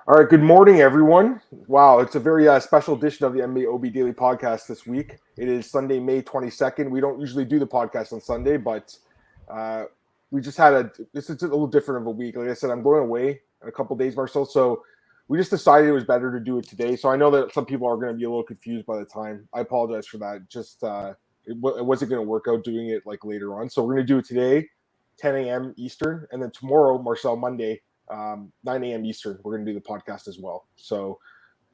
All right, good morning, everyone. Wow, it's a very special edition of the MMAOB Daily Podcast this week. It is Sunday, May 22nd. We don't usually do the podcast on Sunday, but we just had this is a little different of a week. Like I said, I'm going away in a couple days, Marcel, so we just decided it was better to do it today. So I know that some people are going to be a little confused by the time. I apologize for that. Just it wasn't going to work out doing it like later on. So we're going to do it today, 10 a.m. Eastern, and then tomorrow, Marcel, Monday, 9 a.m. Eastern, we're going to do the podcast as well. So,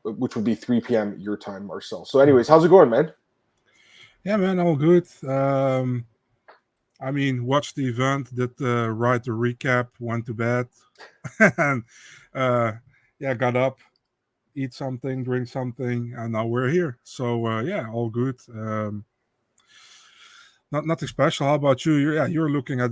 which would be 3 p.m. your time, Marcel. So, anyways, how's it going, man? Yeah, man, all good. Watched the event, did write the recap, went to bed, and got up, eat something, drink something, and now we're here. So, all good. Nothing special. How about you? You're looking at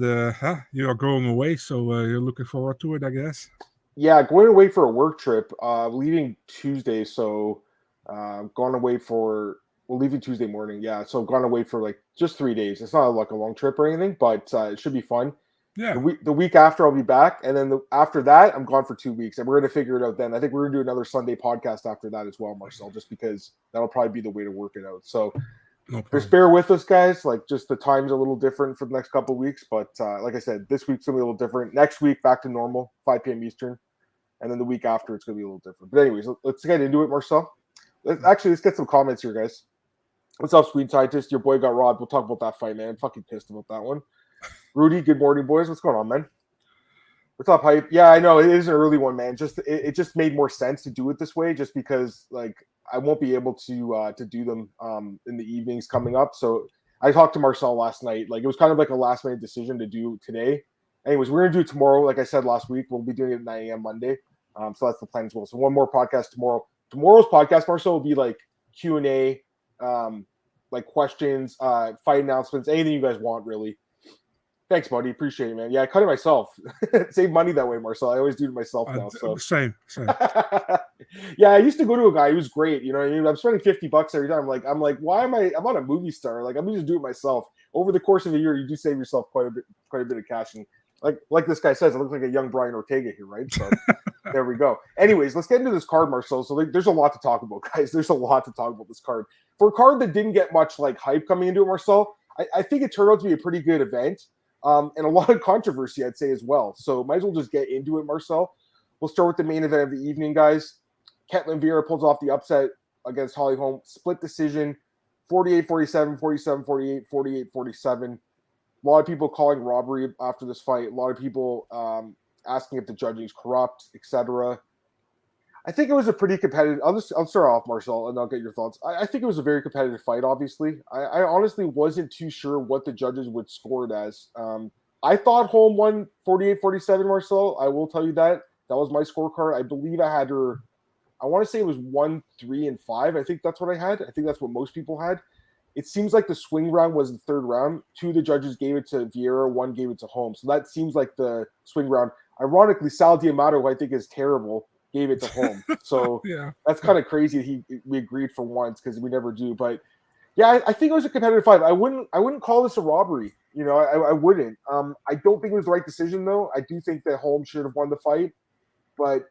you are going away, so you're looking forward to it, I guess. Yeah, going away for a work trip. Leaving Tuesday, so gone away for leaving Tuesday morning. Yeah, so gone away for like just 3 days. It's not like a long trip or anything, but it should be fun. Yeah. The week after I'll be back, and then after that I'm gone for 2 weeks, and we're gonna figure it out then. I think we're gonna do another Sunday podcast after that as well, Marcel, just because that'll probably be the way to work it out. So. No just bear with us, guys. Like, just the time's a little different for the next couple of weeks. But like I said, this week's going to be a little different. Next week, back to normal, 5 p.m. Eastern. And then the week after, it's going to be a little different. But anyways, let's get into it, Marcel. Let's get some comments here, guys. What's up, Sweet Scientist? Your boy got robbed. We'll talk about that fight, man. I'm fucking pissed about that one. Rudy, good morning, boys. What's going on, man? What's up, Hype? Yeah, I know. It is an early one, man. It just made more sense to do it this way just because, like, I won't be able to do them in the evenings coming up. So I talked to Marcel last night. Like, it was kind of like a last minute decision to do today. Anyways, we're gonna do it tomorrow. Like I said last week, we'll be doing it at 9 a.m. Monday. So that's the plan as well. So one more podcast tomorrow. Tomorrow's podcast, Marcel, will be like Q&A, like questions, fight announcements, anything you guys want, really. Thanks, buddy. Appreciate it, man. Yeah, I cut it myself. Save money that way, Marcel. I always do it myself now. So same. Yeah, I used to go to a guy who was great. You know what I mean? I'm spending $50 every time. I'm like, why am I'm on a movie star? Like, I'm gonna just do it myself. Over the course of a year, you do save yourself quite a bit of cash. And like this guy says, it looks like a young Brian Ortega here, right? So there we go. Anyways, let's get into this card, Marcel. So there's a lot to talk about, guys. There's a lot to talk about this card. For a card that didn't get much like hype coming into it, Marcel, I think it turned out to be a pretty good event. And a lot of controversy, I'd say, as well. So might as well just get into it, Marcel. We'll start with the main event of the evening, guys. Ketlen Vieira pulls off the upset against Holm. Split decision, 48-47, 47-48, 48-47. A lot of people calling robbery after this fight. A lot of people asking if the judging is corrupt, etc. I think it was a pretty competitive. I'll start off, Marcel, and I'll get your thoughts. I think it was a very competitive fight. Obviously, I honestly wasn't too sure what the judges would score it as. I thought Holm won 48-47, Marcel. I will tell you that was my scorecard. I believe I had her. I want to say it was 1, 3, and 5. I think that's what I had. I think that's what most people had. It seems like the swing round was the third round. 2 of the judges gave it to Vieira. 1 gave it to Holm. So that seems like the swing round. Ironically, Sal D'Amato, who I think is terrible, gave it to Holm. So Yeah, that's kind of crazy. We agreed for once because we never do. But yeah, I think it was a competitive fight. I wouldn't call this a robbery. You know, I wouldn't. I don't think it was the right decision though. I do think that Holm should have won the fight, but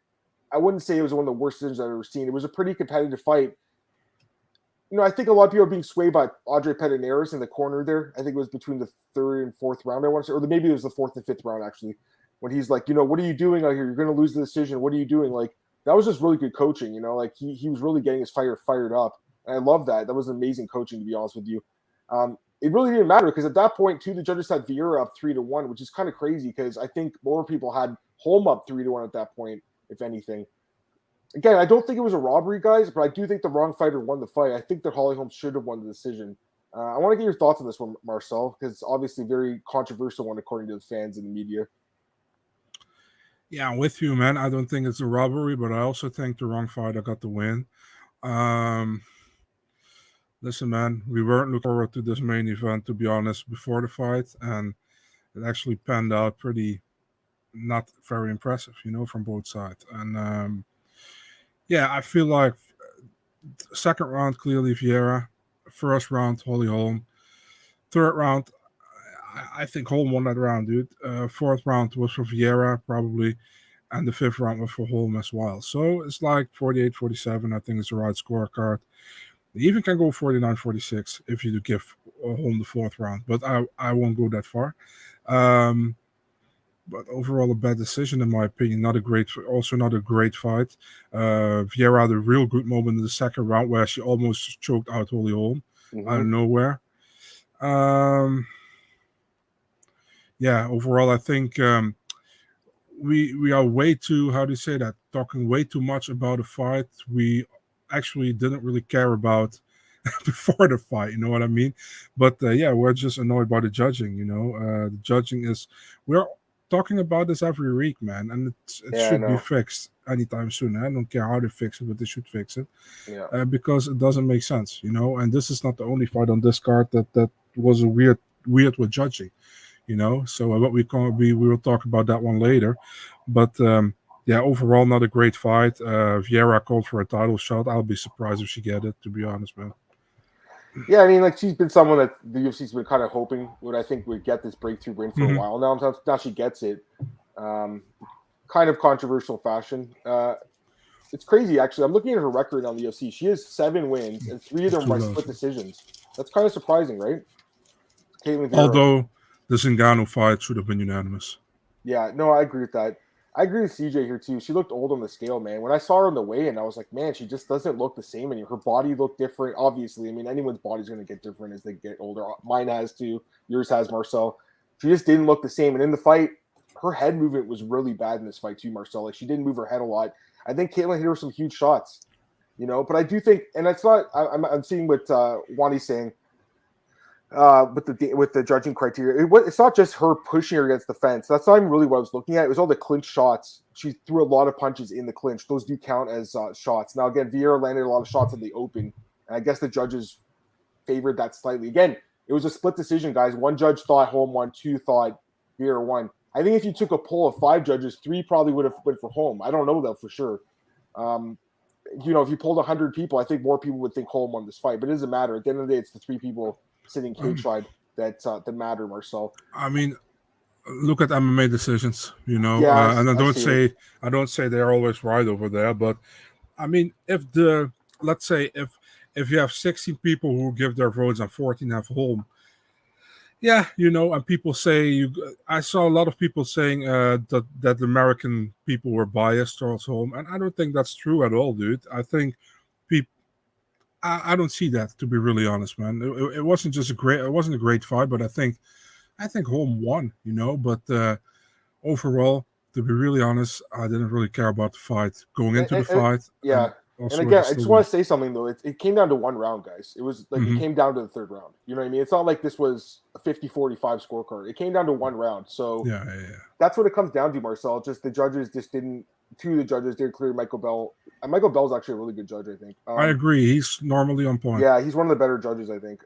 I wouldn't say it was one of the worst decisions I've ever seen. It was a pretty competitive fight. You know, I think a lot of people are being swayed by Andre Pederneiras in the corner there. I think it was between the 3rd and 4th round, I want to say, or maybe it was the 4th and 5th round actually. When he's like, you know, what are you doing out here? You're going to lose the decision. What are you doing? Like, that was just really good coaching, you know? Like, he was really getting his fired up. And I love that. That was amazing coaching, to be honest with you. It really didn't matter because at that point, too, the judges had Vieira up 3-1, which is kind of crazy because I think more people had Holm up 3-1 at that point, if anything. Again, I don't think it was a robbery, guys, but I do think the wrong fighter won the fight. I think that Holm should have won the decision. I want to get your thoughts on this one, Marcel, because it's obviously a very controversial one according to the fans and the media. Yeah, I'm with you, man. I don't think it's a robbery, but I also think the wrong fighter got the win. Listen, man, we weren't looking forward to this main event, to be honest, before the fight, and it actually panned out pretty not very impressive, you know, from both sides. And I feel like second round, clearly Vieira. First round, Holm. Third round, I think Holm won that round, dude. Fourth round was for Vieira, probably. and the 5th round was for Holm as well. So it's like 48-47. I think it's the right scorecard. You even can go 49-46 if you give Holm the 4th round, but I won't go that far. But overall, a bad decision in my opinion. Also not a great fight. Vieira had a real good moment in the 2nd round where she almost choked out Holly Holm out of nowhere. Yeah, overall, I think we are way too, how do you say that, talking way too much about a fight we actually didn't really care about before the fight, you know what I mean? But yeah, we're just annoyed by the judging, the judging is, we're talking about this every week, man, and it should be fixed anytime soon. I don't care how they fix it, but they should fix it. Because it doesn't make sense, and this is not the only fight on this card that was a weird with judging, so what we will talk about that one later. But yeah, overall not a great fight. Vieira called for a title shot. I'll be surprised if she get it, to be honest, man. Yeah, I mean, like, she's been someone that the UFC's been kind of hoping would get this breakthrough win for a while now. Now she gets it. Kind of controversial fashion. It's crazy, actually. I'm looking at her record on the UFC. She has 7 wins, and 3 of them by split decisions. That's kind of surprising, right? Ketlen Vieira. Although the Zingano fight should have been unanimous. Yeah, no, I agree with that. I agree with CJ here, too. She looked old on the scale, man. When I saw her on the weigh-in, I was like, man, she just doesn't look the same anymore. Her body looked different, obviously. I mean, anyone's body's going to get different as they get older. Mine has, too. Yours has, Marcel. She just didn't look the same. And in the fight, her head movement was really bad in this fight, too, Marcel. Like, she didn't move her head a lot. I think Ketlen hit her some huge shots, But I do think, and it's not, I'm seeing what Wani's saying, with the judging criteria, it's not just her pushing her against the fence. That's not even really what I was looking at. It was all the clinch shots. She threw a lot of punches in the clinch. Those do count as shots. Now, again, Vieira landed a lot of shots in the open, and I guess the judges favored that slightly. Again, it was a split decision, guys. One judge thought Holm won, 2 thought Vieira won. I think if you took a poll of 5 judges, 3 probably would have went for Holm. I don't know that for sure. If you polled 100 people, I think more people would think Holm won this fight. But it doesn't matter. At the end of the day, it's the 3 people sitting cage-side that matter, Marcel. I mean, look at MMA decisions, and I don't say they're always right over there, but I mean, let's say if you have 16 people who give their votes and 14 have Holm, yeah, and people say I saw a lot of people saying that the American people were biased towards Holm, and I don't think that's true at all, dude. I think I don't see that, to be really honest, man. It wasn't a great fight, but I think Holm won, But overall, to be really honest, I didn't really care about the fight going into the fight. Yeah. And again, I just want to say something, though. It came down to 1 round, guys. It was like it came down to the 3rd round. You know what I mean? It's not like this was a 50-45 scorecard. It came down to 1 round. So yeah. That's what it comes down to, Marcel. Just the judges just didn't. 2 of the judges didn't clear Michael Bell. And Michael Bell's actually a really good judge, I think. I agree. He's normally on point. Yeah, he's one of the better judges, I think.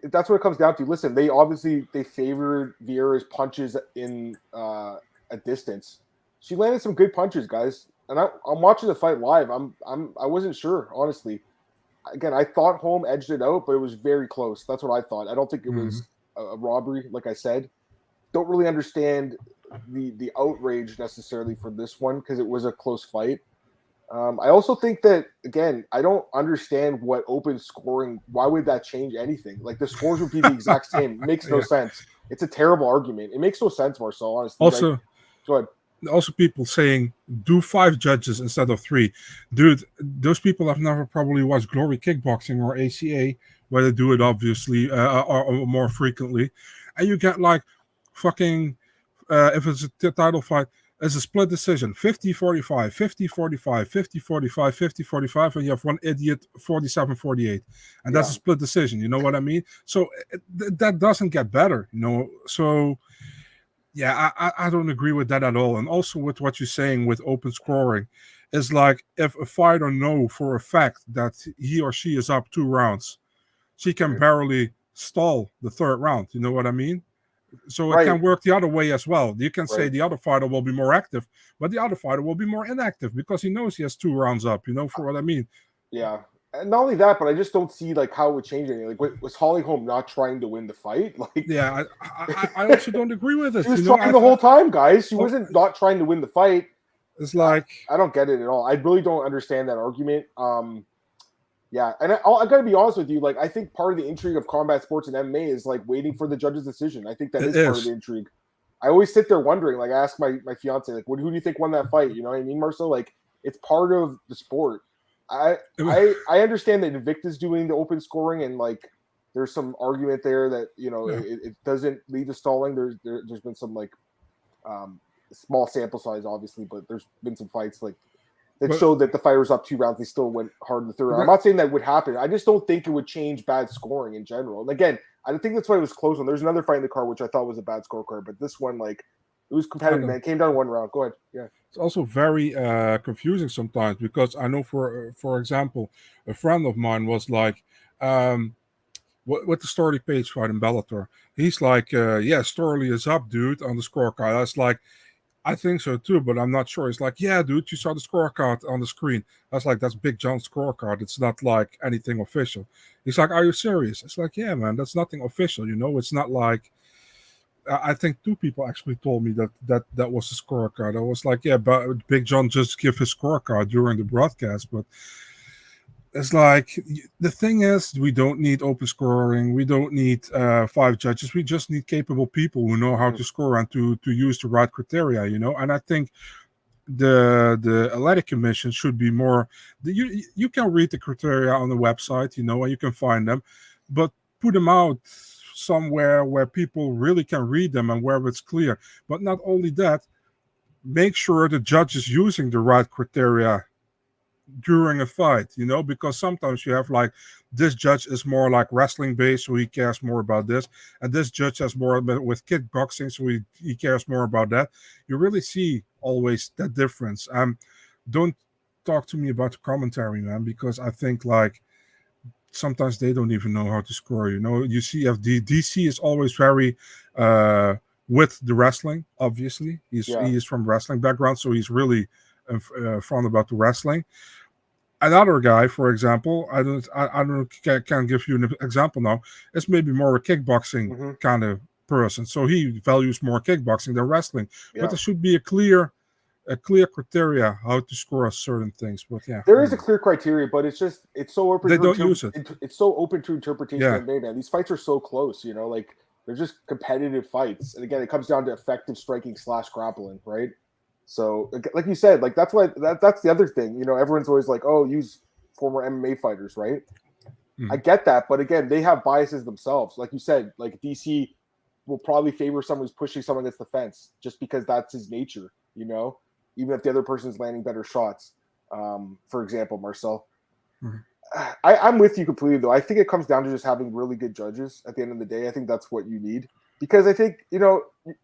That's what it comes down to. Listen, they favored Vieira's punches in a distance. She landed some good punches, guys. And I'm watching the fight live. I wasn't sure, honestly. Again, I thought Holm edged it out, but it was very close. That's what I thought. I don't think it was a robbery, like I said. Don't really understand the outrage necessarily for this one because it was a close fight. I also think that, again, I don't understand what open scoring, why would that change anything? Like, the scores would be the exact same. It makes no sense. It's a terrible argument. It makes no sense, Marcel, honestly. Also, go ahead. Also, people saying do 5 judges instead of 3. Dude, those people have never probably watched Glory Kickboxing or ACA, where they do it obviously or more frequently. And you get like fucking, if it's a title fight, it's a split decision, 50-45, 50-45, 50-45, 50-45, and you have one idiot 47-48. And that's a split decision, you know what I mean? So that doesn't get better, So, yeah, I don't agree with that at all. And also with what you're saying with open scoring, is like if a fighter knows for a fact that he or she is up 2 rounds, she can barely stall the 3rd round, you know what I mean? So it can work the other way as well. You can say the other fighter will be more active, but the other fighter will be more inactive because he knows he has 2 rounds up, for what I mean? Yeah. And not only that, but I just don't see like how it would change anything. Like, was Holm not trying to win the fight? Like, Yeah, I also don't agree with it. She was trying the whole time, guys. She wasn't not trying to win the fight. It's like I don't get it at all. I really don't understand that argument. Yeah, and I got to be honest with you. Like, I think part of the intrigue of combat sports and MMA is like waiting for the judge's decision. I think that is part of the intrigue. I always sit there wondering. Like, I ask my fiance, like, who do you think won that fight? You know what I mean, Marcel? Like, it's part of the sport. I understand that Invicta's doing the open scoring, and like there's some argument there that it doesn't lead to stalling. There's been some like small sample size, obviously, but there's been some fights like that showed that the fighter was up 2 rounds. They still went hard in the 3rd round. I'm not saying that would happen. I just don't think it would change bad scoring in general. And again, I don't think that's why it was close. There's another fight in the card which I thought was a bad scorecard, but this one, like, it was competitive, man. It came down 1 round. Go ahead. Yeah. It's also very confusing sometimes because I know, for example, a friend of mine was like, with the Storley Page fight in Bellator, he's like, yeah, Storley is up, dude, on the scorecard. I was like, I think so too, but I'm not sure. He's like, yeah, dude, you saw the scorecard on the screen. I was like, that's Big John's scorecard. It's not like anything official. He's like, are you serious? It's like, yeah, man, that's nothing official. It's not like. I think 2 people actually told me that was the scorecard. I was like, yeah, but Big John just give his scorecard during the broadcast. But it's like, the thing is, we don't need open scoring. We don't need 5 judges. We just need capable people who know how to score and to use the right criteria, And I think the athletic commission should be more. You can read the criteria on the website, and you can find them, but put them out somewhere where people really can read them and where it's clear. But not only that, make sure the judge is using the right criteria during a fight, because sometimes you have like, this judge is more like wrestling based, so he cares more about this, and this judge has more with kickboxing, so he cares more about that. You really see always that difference. Don't talk to me about the commentary, man, because I think like sometimes they don't even know how to score. You see, DC is always very with the wrestling. Obviously, he is from wrestling background, so he's really fond about the wrestling. Another guy, for example, I can't give you an example now. It's maybe more a kickboxing kind of person, so he values more kickboxing than wrestling. Yeah. But there should be a clear criteria how to score certain things. But yeah, there is a clear criteria, but it's so open. They don't use it. It's so open to interpretation. Yeah. Man, these fights are so close. Like they're just competitive fights, and again, it comes down to effective striking / grappling, right? So, like you said, like that's why that's the other thing. Everyone's always like, "Oh, use former MMA fighters," right? I get that, but again, they have biases themselves. Like you said, like DC will probably favor someone who's pushing someone against the fence just because that's his nature. Even if the other person's landing better shots. For example, Marcel. I'm with you completely, though. I think it comes down to just having really good judges at the end of the day. I think that's what you need. Because I think,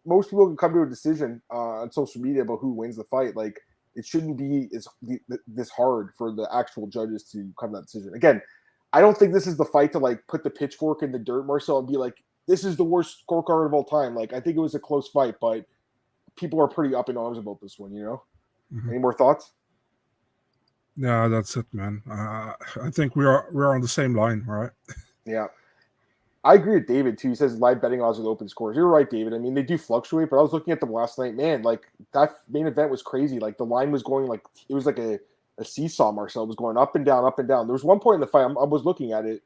most people can come to a decision on social media about who wins the fight. Like, it shouldn't be this hard for the actual judges to come to that decision. Again, I don't think this is the fight to, like, put the pitchfork in the dirt, Marcel, and be like, this is the worst scorecard of all time. Like, I think it was a close fight, but people are pretty up in arms about this one, Any more thoughts? Yeah, that's it, man. I think we're on the same line, right? Yeah. I agree with David, too. He says live betting odds with open scores. You're right, David. I mean, they do fluctuate, but I was looking at them last night. Man, like, that main event was crazy. Like, the line was going, like, it was like a seesaw, Marcel. It was going up and down, up and down. There was one point in the fight, I was looking at it.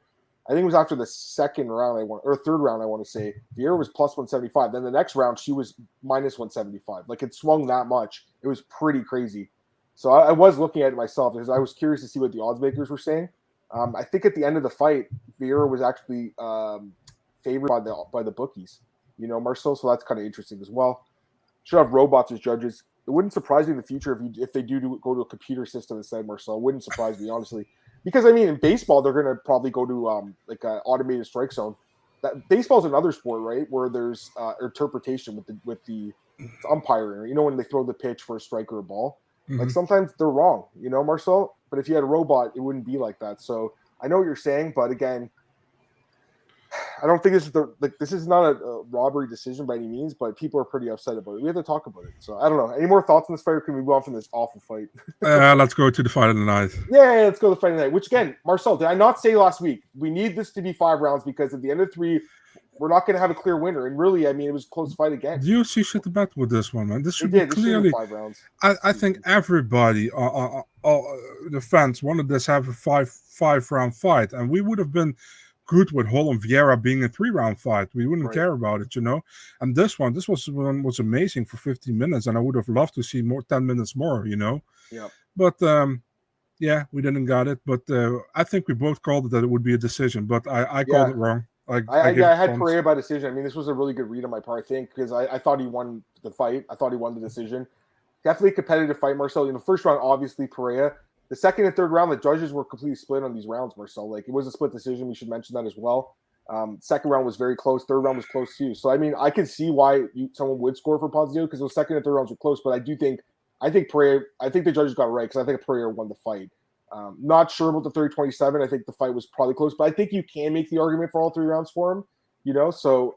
I think it was after the 2nd round, or 3rd round, I want to say. Vieira was plus 175. Then the next round, she was minus 175. Like, it swung that much. It was pretty crazy. So I was looking at it myself because I was curious to see what the odds makers were saying. I think at the end of the fight, Vieira was actually favored by the bookies, Marcel. So that's kind of interesting as well. Should have robots as judges. It wouldn't surprise me in the future if they do go to a computer system instead, Marcel. It wouldn't surprise me, honestly. Because, I mean, in baseball, they're going to probably go to like an automated strike zone. Baseball is another sport, right, where there's interpretation with the umpiring. When they throw the pitch for a strike or a ball. Like, sometimes they're wrong, Marcel? But if you had a robot, it wouldn't be like that. So I know what you're saying, but again, I don't think this is not a robbery decision by any means, but people are pretty upset about it. We have to talk about it. So I don't know. Any more thoughts on this fight, or can we move on from this awful fight? Let's go to the fight of the night. Yeah, let's go to the fight of the night. Which again, Marcel, did I not say last week we need this to be 5 rounds because at the end of 3, we're not going to have a clear winner. And really, I mean, it was a close fight again. The UFC should have bet with this one, man. This should be clearly 5 rounds. I think everybody, the fans, wanted this to have a five round fight, and we would have been good with Holm and Vieira being a 3-round fight. We wouldn't care about it, And this was amazing for 15 minutes, and I would have loved to see 10 minutes more, Yeah. But yeah, we didn't got it. But I think we both called it that it would be a decision, but I called it wrong. I had Pereira by decision. I mean, this was a really good read on my part, I think, because I thought he won the fight. I thought he won the decision. Definitely a competitive fight, Marcel. In the first round, obviously, Pereira. The second and third round, the judges were completely split on these rounds, Marcel. Like, it was a split decision. We should mention that as well. Second round was very close. Third round was close, too. So, I mean, I can see why someone would score for Ponzinibbio because those second and third rounds were close. But I think Pereira, I think the judges got it right because I think Pereira won the fight. Not sure about the 30-27. I think the fight was probably close, but I think you can make the argument for all 3 rounds for him, So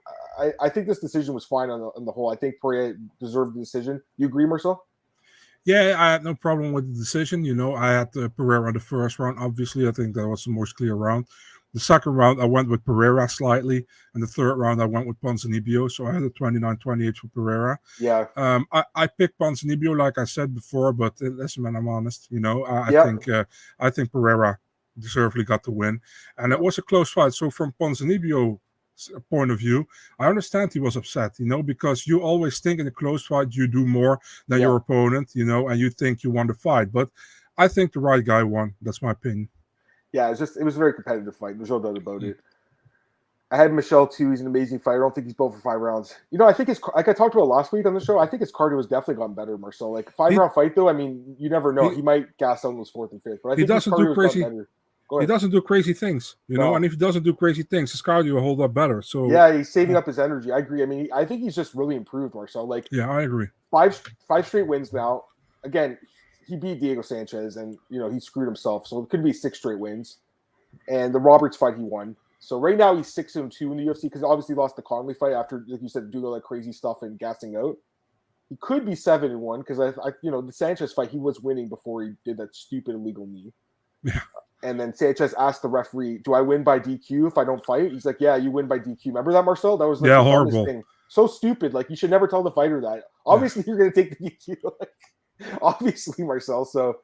I think this decision was fine on the whole. I think Pereira deserved the decision. You agree, Marcel? Yeah, I had no problem with the decision. I had Pereira in the first round. Obviously, I think that was the most clear round. The second round, I went with Pereira slightly. And the third round, I went with Ponzinibbio. So I had a 29-28 for Pereira. Yeah. I picked Ponzinibbio, like I said before. But listen, man, I'm honest. I think Pereira deservedly got the win. And it was a close fight. So from Ponzinibbio point of view, I understand he was upset, because you always think in a close fight you do more than your opponent, and you think you won the fight. But I think the right guy won. That's my opinion. Yeah, it was a very competitive fight. There's no doubt about it. I had Michel too. He's an amazing fighter. I don't think he's built for 5 rounds. I think like I talked about last week on the show, I think his cardio has definitely gotten better, Marcel. Like 5-round fight though, I mean, you never know. He might gas out those 4th and 5th. But I think his cardio has gotten better. He doesn't do crazy things, and if he doesn't do crazy things, his cardio will hold up better. So yeah, he's saving up his energy. I agree. I mean, I think he's just really improved, Marcel. Like, yeah, I agree. 5 straight wins now. Again, he beat Diego Sanchez, and he screwed himself. So it could be 6 straight wins. And the Roberts fight he won. So right now he's 6-2 in the UFC because obviously he lost the Conley fight after, like you said, doing all that crazy stuff and gassing out. He could be 7-1 because the Sanchez fight he was winning before he did that stupid illegal knee. Yeah. And then Sanchez asked the referee, "Do I win by DQ if I don't fight?" He's like, "Yeah, you win by DQ." Remember that, Marcel? That was like the horrible thing. So stupid. Like you should never tell the fighter that. Obviously, you're going to take the DQ. Obviously, Marcel. So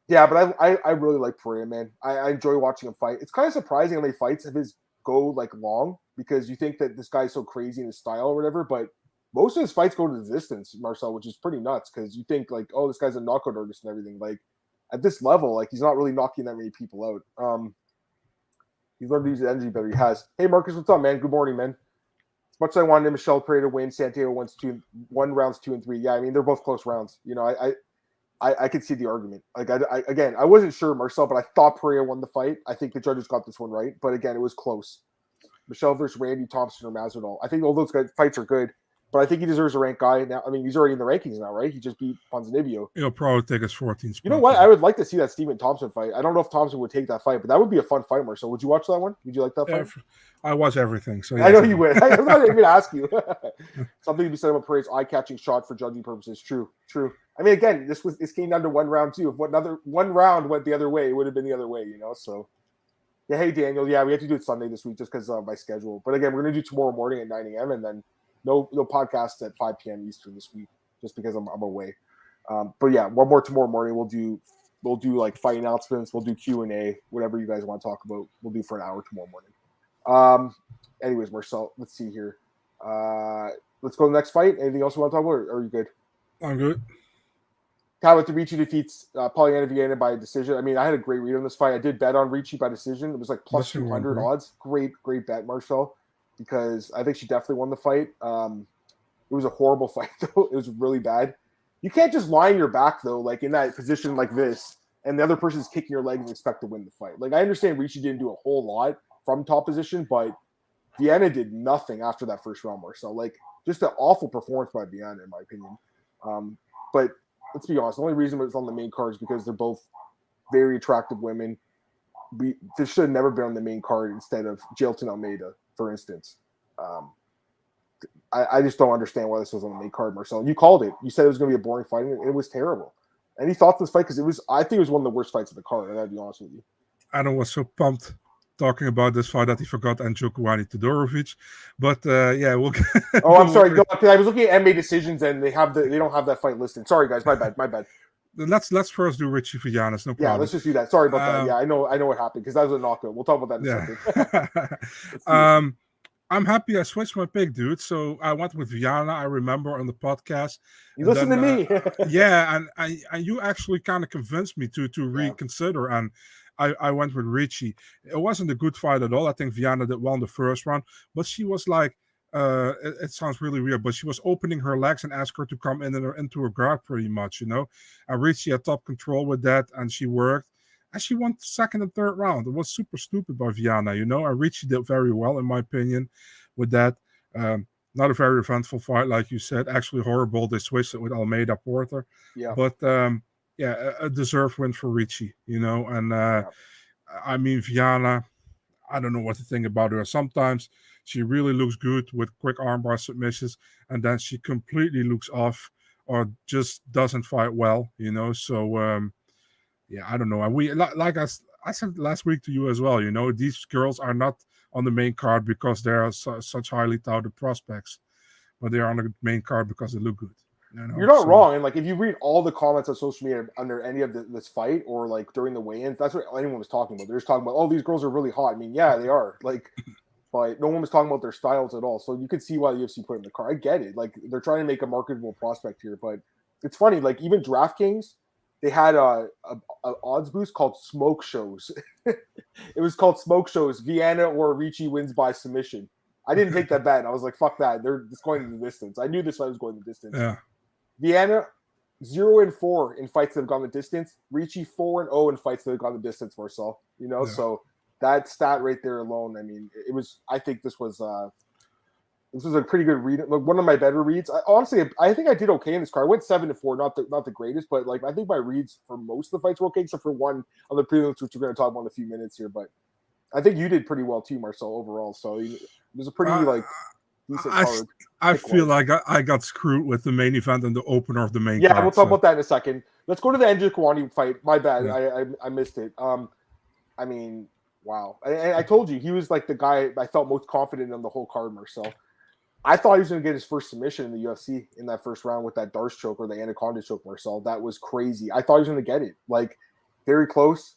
yeah, but I really like Pereira, man. I enjoy watching him fight. It's kind of surprising how many fights of his go like long because you think that this guy's so crazy in his style or whatever, but most of his fights go to the distance, Marcel, which is pretty nuts because you think like, oh, this guy's a knockout artist and everything. Like at this level, like he's not really knocking that many people out. He's learned to use the energy better. He has. Hey, Marcus, what's up, man? Good morning, man. As much as I wanted Michel Pereira to win, Santigo won rounds 2 and 3. Yeah, I mean they're both close rounds. I could see the argument. Like I wasn't sure, Marcel, but I thought Pereira won the fight. I think the judges got this one right, but again, it was close. Michel versus Randy Thompson or Masvidal. I think all those fights are good, but I think he deserves a ranked guy now. I mean, he's already in the rankings now, right? He just beat Ponzinibbio. He'll probably take his 14th. You know what? I would like to see that Steven Thompson fight. I don't know if Thompson would take that fight, but that would be a fun fight, Marcel. Would you watch that one? Would you like that fight? I watch everything. So I know you would. I'm not even going to ask you. Something to be said about Pereira's eye-catching shot for judging purposes. True. I mean, again, this came down to one round too. If one round went the other way, it would have been the other way, So, yeah. Hey, Daniel. Yeah, we have to do it Sunday this week just because of my schedule. But again, we're gonna do tomorrow morning at 9 a.m. and then no podcast at 5 p.m. Eastern this week just because I'm away. But yeah, one more tomorrow morning. We'll do like fight announcements. We'll do Q&A, whatever you guys want to talk about. We'll do for an hour tomorrow morning. Anyways, Marcel, let's see here. Let's go to the next fight. Anything else you want to talk about, or are you good? I'm good. Kyle Ricci defeats Polyana Vieira by decision. I mean, I had a great read on this fight. I did bet on Ricci by decision. It was like plus 200 odds. Great bet, Marcel, because I think she definitely won the fight. It was a horrible fight, though. It was really bad. You can't just lie on your back, though, like in that position like this, and the other person's kicking your legs and expect to win the fight. Like, I understand Ricci didn't do a whole lot from top position, but Vieira did nothing after that first round, Marcel. Like, just an awful performance by Vieira, in my opinion. But let's be honest, the only reason it's on the main card is because they're both very attractive women. This should have never been on the main card instead of Jailton Almeida. for instance. I just don't understand why this was on the main card, Marcel. You called it. You said it was going to be a boring fight, and it was terrible. Any thoughts on this fight? Because I think it was one of the worst fights of the card. I got to be honest with you. Adam was so pumped talking about this fight that he forgot Njokuani Todorovic. But yeah, we'll. Oh, I'm sorry. No, I was looking at MMA decisions, and they don't have that fight listed. Sorry, guys. My bad. Let's first do Richie Villanas. No problem. Yeah, let's just do that. Sorry about that. Yeah, I know what happened because that was a knockout. We'll talk about that in a second. I'm happy I switched my pick, dude. So I went with Vieira. I remember on the podcast. You listen to me. Yeah, and you actually kind of convinced me to reconsider, and I went with Richie. It wasn't a good fight at all. I think Vieira did well in the first round, but she was like, it sounds really weird, but she was opening her legs and asked her to come into her guard pretty much, And Richie had top control with that, and she worked. And she won the second and third round. It was super stupid by Vieira, And Richie did very well, in my opinion, with that. Not a very eventful fight, like you said. Actually horrible. They switched it with Almeida Porter. Yeah. But, a deserved win for Richie, And, I mean, Vieira, I don't know what to think about her. Sometimes she really looks good with quick armbar submissions, and then she completely looks off or just doesn't fight well, So, yeah, I don't know. And we like I said last week to you as well. These girls are not on the main card because they are such highly touted prospects, but they are on the main card because they look good. You're not wrong. And like, if you read all the comments on social media under any of this fight or like during the weigh-ins, that's what anyone was talking about. They're just talking about, oh, these girls are really hot. I mean, yeah, they are. Like, but no one was talking about their styles at all. So you could see why the UFC put it in the card. I get it. Like, they're trying to make a marketable prospect here, but it's funny. Like, even DraftKings, they had a odds boost called Smoke Shows. It was called Smoke Shows. Vieira or Richie wins by submission. I didn't take that bet. I was like, fuck that. They're just going to the distance. I knew this fight was going the distance. Yeah. Vieira 0-4 in fights that have gone the distance. Richie 4-0 in fights that have gone the distance, Marcel. Yeah. So that stat right there alone. I mean, it was. I think this was a pretty good read. Like, one of my better reads. I think I did okay in this card. I went 7-4, not the greatest, but like I think my reads for most of the fights were okay, except for one on the prelims, which we're going to talk about in a few minutes here. But I think you did pretty well too, Marcel, overall. So it was a pretty decent card. I feel like I got screwed with the main event and the opener of the main card. Yeah, we'll talk about that in a second. Let's go to the Njokuani fight. My bad. Yeah. I missed it. I mean, wow. I told you, he was like the guy I felt most confident in the whole card, Marcel. I thought he was going to get his first submission in the UFC in that first round with that Darce choke or the Anaconda choke, Marcel. That was crazy. I thought he was going to get it. Like, very close.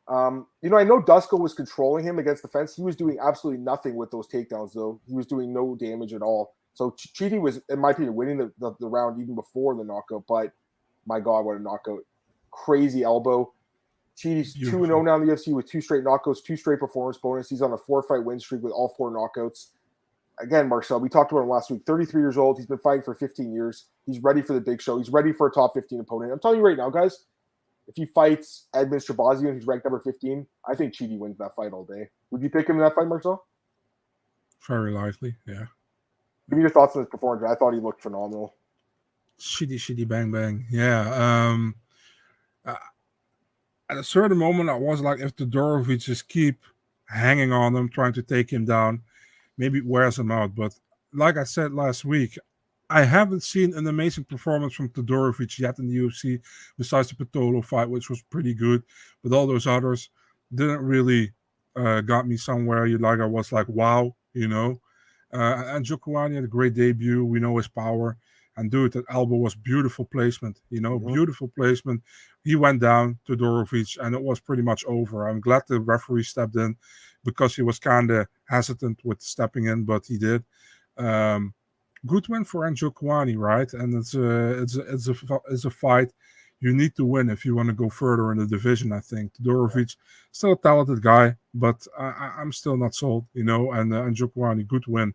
I know Dusko was controlling him against the fence. He was doing absolutely nothing with those takedowns, though. He was doing no damage at all. So Chidi was, in my opinion, winning the round even before the knockout. But, my God, what a knockout. Crazy elbow. Chidi's 2-0 now in the UFC with 2 straight knockouts, 2 straight performance bonus. He's on a 4-fight win streak with all 4 knockouts. Again, Marcel, we talked about him last week. 33 years old. He's been fighting for 15 years. He's ready for the big show. He's ready for a top 15 opponent. I'm telling you right now, guys, if he fights Edmund Shabazian, who's ranked number 15, I think Chidi wins that fight all day. Would you pick him in that fight, Marcel? Very likely, yeah. Give me your thoughts on his performance. I thought he looked phenomenal. Chidi, bang, bang. Yeah. At a certain moment, I was like, if Todorovic just keep hanging on him, trying to take him down, maybe it wears him out. But like I said last week, I haven't seen an amazing performance from Todorovic yet in the UFC, besides the Patolo fight, which was pretty good. But all those others didn't really got me somewhere. I was like, wow, And Njokuani had a great debut. We know his power. And dude, that elbow was beautiful placement, beautiful placement. He went down to Todorovic, and it was pretty much over. I'm glad the referee stepped in because he was kind of hesitant with stepping in, but he did. Good win for Njokuani, right? And it's a fight you need to win if you want to go further in the division. I think Todorovic, still a talented guy, but I'm still not sold, And Njokuani, good win,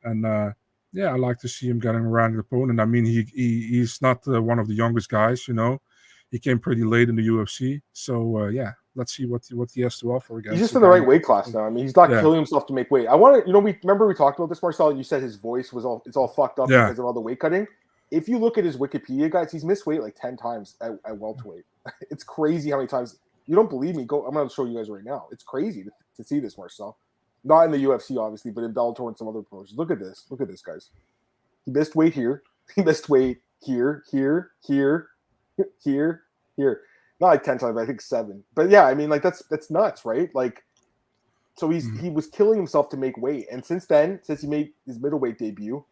and I like to see him getting a ranked opponent. I mean, he's not one of the youngest guys, He came pretty late in the UFC, so let's see what he has to offer against. He's just in the right weight class now. I mean, he's not killing himself to make weight. I want to, we talked about this, Marcel. You said his voice was all fucked up because of all the weight cutting. If you look at his Wikipedia, guys, he's missed weight like 10 times at welterweight. It's crazy how many times. You don't believe me? I'm going to show you guys right now. It's crazy to see this, Marcel. Not in the UFC, obviously, but in Bellator and some other promotions. Look at this. Look at this, guys. He missed weight here. He missed weight here. Not like 10 times, but I think 7. But yeah, I mean, like that's nuts, right? Like, so he was killing himself to make weight, and since he made his middleweight debut,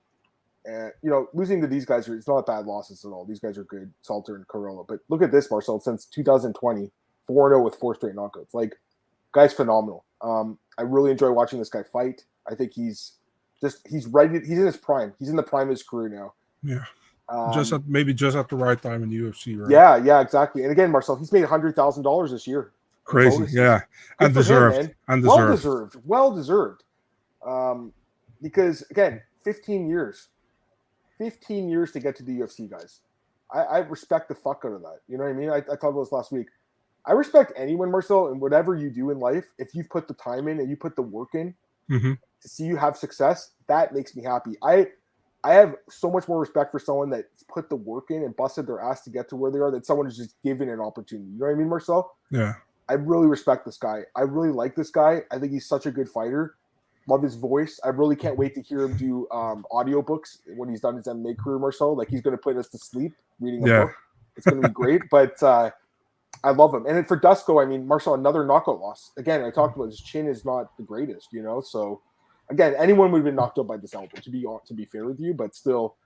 losing to these guys it's not bad losses at all. These guys are good, Salter and Carrillo. But look at this, Marcel. Since 2020, 4-0 with 4 straight knockouts. Like, guy's phenomenal. I really enjoy watching this guy fight. I think he's ready. He's in his prime. He's in the prime of his career now. Yeah. Just at the right time in the UFC, right? Yeah, exactly. And again, Marcel, he's made $100,000 this year. Crazy, yeah, and deserved. Well deserved. Because again, 15 years to get to the UFC, guys. I respect the fuck out of that. You know what I mean? I talked about this last week. I respect anyone, Marcel, and whatever you do in life, if you put the time in and you put the work in to see you have success, that makes me happy. I have so much more respect for someone that's put the work in and busted their ass to get to where they are than someone who's just given an opportunity. You know what I mean, Marcel? Yeah. I really respect this guy. I really like this guy. I think he's such a good fighter. Love his voice. I really can't wait to hear him do audiobooks when he's done his MMA career, Marcel. Like, he's going to put us to sleep reading a book. It's going to be great. But I love him. And then for Dusko, I mean, Marcel, another knockout loss. Again, I talked about his chin is not the greatest, So, again, anyone would have been knocked out by this elbow, to be fair with you. But still,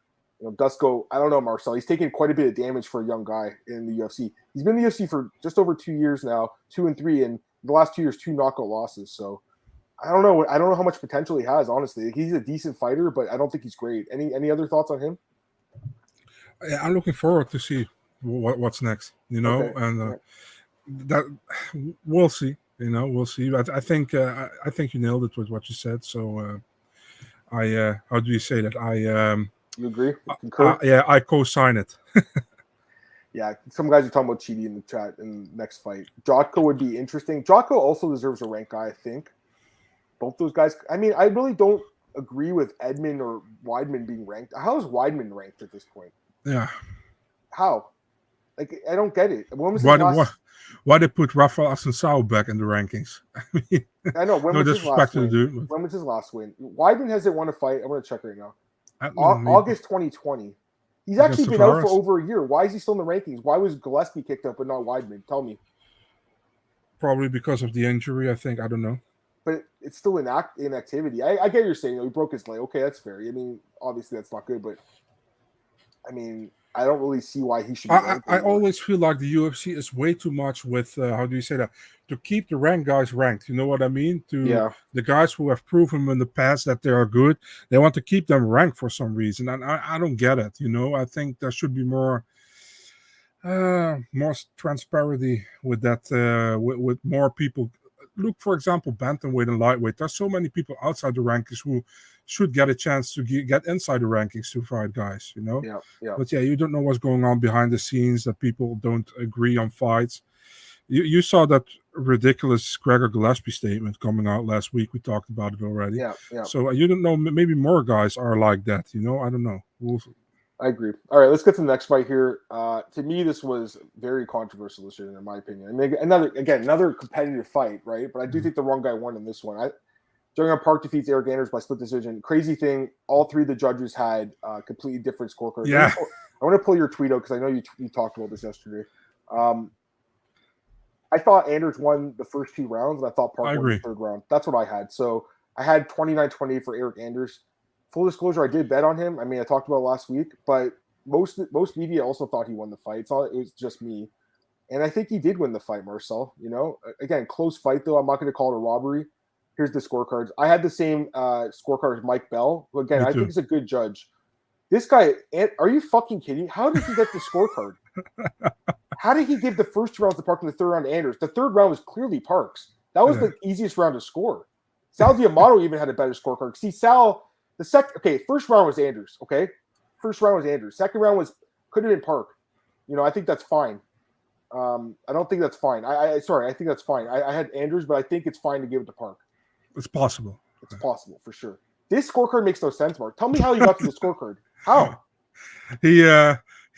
Dusko, I don't know, Marcel. He's taken quite a bit of damage for a young guy in the UFC. He's been in the UFC for just over 2 years now, 2 and 3, and the last 2 years, 2 knockout losses. So I don't know. I don't know how much potential he has, honestly. He's a decent fighter, but I don't think he's great. Any other thoughts on him? I'm looking forward to see what's next, Okay. And that we'll see. We'll see. But I think you nailed it with what you said. So I how do you say that? You agree? Concur? I co-sign it. Yeah, some guys are talking about Chidi in the chat in the next fight. Njokuani would be interesting. Njokuani also deserves a rank guy, I think. Both those guys. I mean, I really don't agree with Edmund or Weidman being ranked. How is Weidman ranked at this point? Yeah. How? Like, I don't get it. When was why they put Rafael Assunção back in the rankings? I know. When was his last win? Dude. When was his last win? Weidman hasn't won a fight. I'm going to check right now. August 2020. He's actually been out for over a year. Why is he still in the rankings? Why was Gillespie kicked out but not Weidman? Tell me. Probably because of the injury, I think. I don't know. But it's still inactivity. I get what you're saying. He broke his leg. Okay, that's fair. I mean, obviously that's not good, but I mean, I don't really see why he should be ranked. I always feel like the UFC is way too much with, how do you say that? To keep the ranked guys ranked. You know what I mean? The guys who have proven in the past that they are good, they want to keep them ranked for some reason. And I don't get it. I think there should be more transparency with that, with more people. Look, for example, bantamweight and lightweight. There's so many people outside the rankings who should get a chance to get inside the rankings to fight guys, Yeah. But you don't know what's going on behind the scenes, that people don't agree on fights. You saw that ridiculous Gregor Gillespie statement coming out last week. We talked about it already. Yeah. So you don't know, maybe more guys are like that, I don't know. I agree. All right, let's get to the next fight here. To me, this was very controversial decision, in my opinion. I mean, another competitive fight, right? But I do think the wrong guy won in this one. Jung Park defeats Eric Anders by split decision. Crazy thing, all 3 of the judges had completely different scorecards. Yeah. I want to pull your tweet out because I know you talked about this yesterday. I thought Anders won the first 2 rounds, and I thought Park won the 3rd round. That's what I had. So I had 29-28 for Eric Anders. Full disclosure, I did bet on him. I mean, I talked about it last week, but most media also thought he won the fight. It was just me. And I think he did win the fight, Marcel. Again, close fight, though. I'm not going to call it a robbery. Here's the scorecards. I had the same scorecard as Mike Bell, who, again, I think he's a good judge. This guy, are you fucking kidding? How did he get the scorecard? How did he give the first 2 rounds to Park and the 3rd round to Anders? The 3rd round was clearly Park's. That was the easiest round to score. Sal Diamato even had a better scorecard. See, Sal... first round was Anders, okay? First round was Anders. Second round could have been Park. I think that's fine. I don't think that's fine. I think that's fine. I had Anders, but I think it's fine to give it to Park. It's possible. It's possible, for sure. This scorecard makes no sense, Mark. Tell me how you got to the scorecard. How? He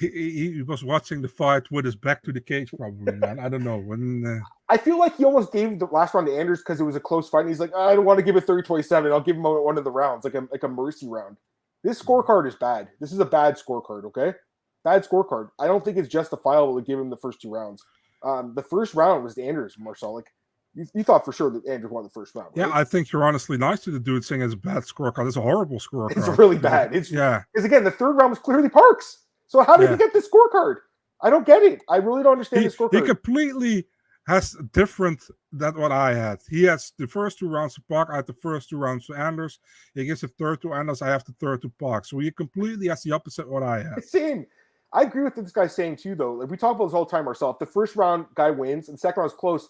he was watching the fight with his back to the cage, probably, man. I don't know. When I feel like he almost gave the last round to Anders because it was a close fight. And he's like, I don't want to give it 30-27. I'll give him one of the rounds, like a mercy round. This scorecard is bad. This is a bad scorecard, okay? Bad scorecard. I don't think it's justifiable to give him the first 2 rounds. The first round was the Anders, Marcel. Like, you thought for sure that Anders won the first round, right? Yeah, I think you're honestly nice to the dude saying it's a bad scorecard. It's a horrible scorecard. It's really bad. Yeah. Because, again, the third round was clearly Parks. So how did he get this scorecard? I don't get it. I really don't understand the scorecard. He completely has different than what I had. He has the first 2 rounds to Park. I had the first 2 rounds to Anders. He gives the third to Anders. I have the third to Park. So he completely has the opposite of what I had. Same. I agree with this guy saying too, though. Like we talk about this all the time ourselves. The first round guy wins, and the second round is close.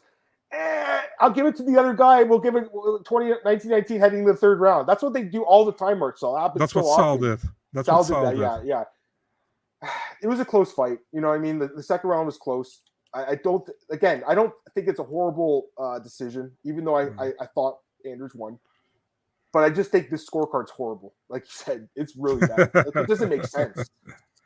I'll give it to the other guy. We'll give it 19-19 heading to the third round. That's what they do all the time, Marcel. That's what Sal did. That's what Sal did. Yeah. It was a close fight. You know what I mean? The second round was close. I don't think it's a horrible decision, even though I thought Anders won. But I just think this scorecard's horrible. Like you said, it's really bad. It doesn't make sense.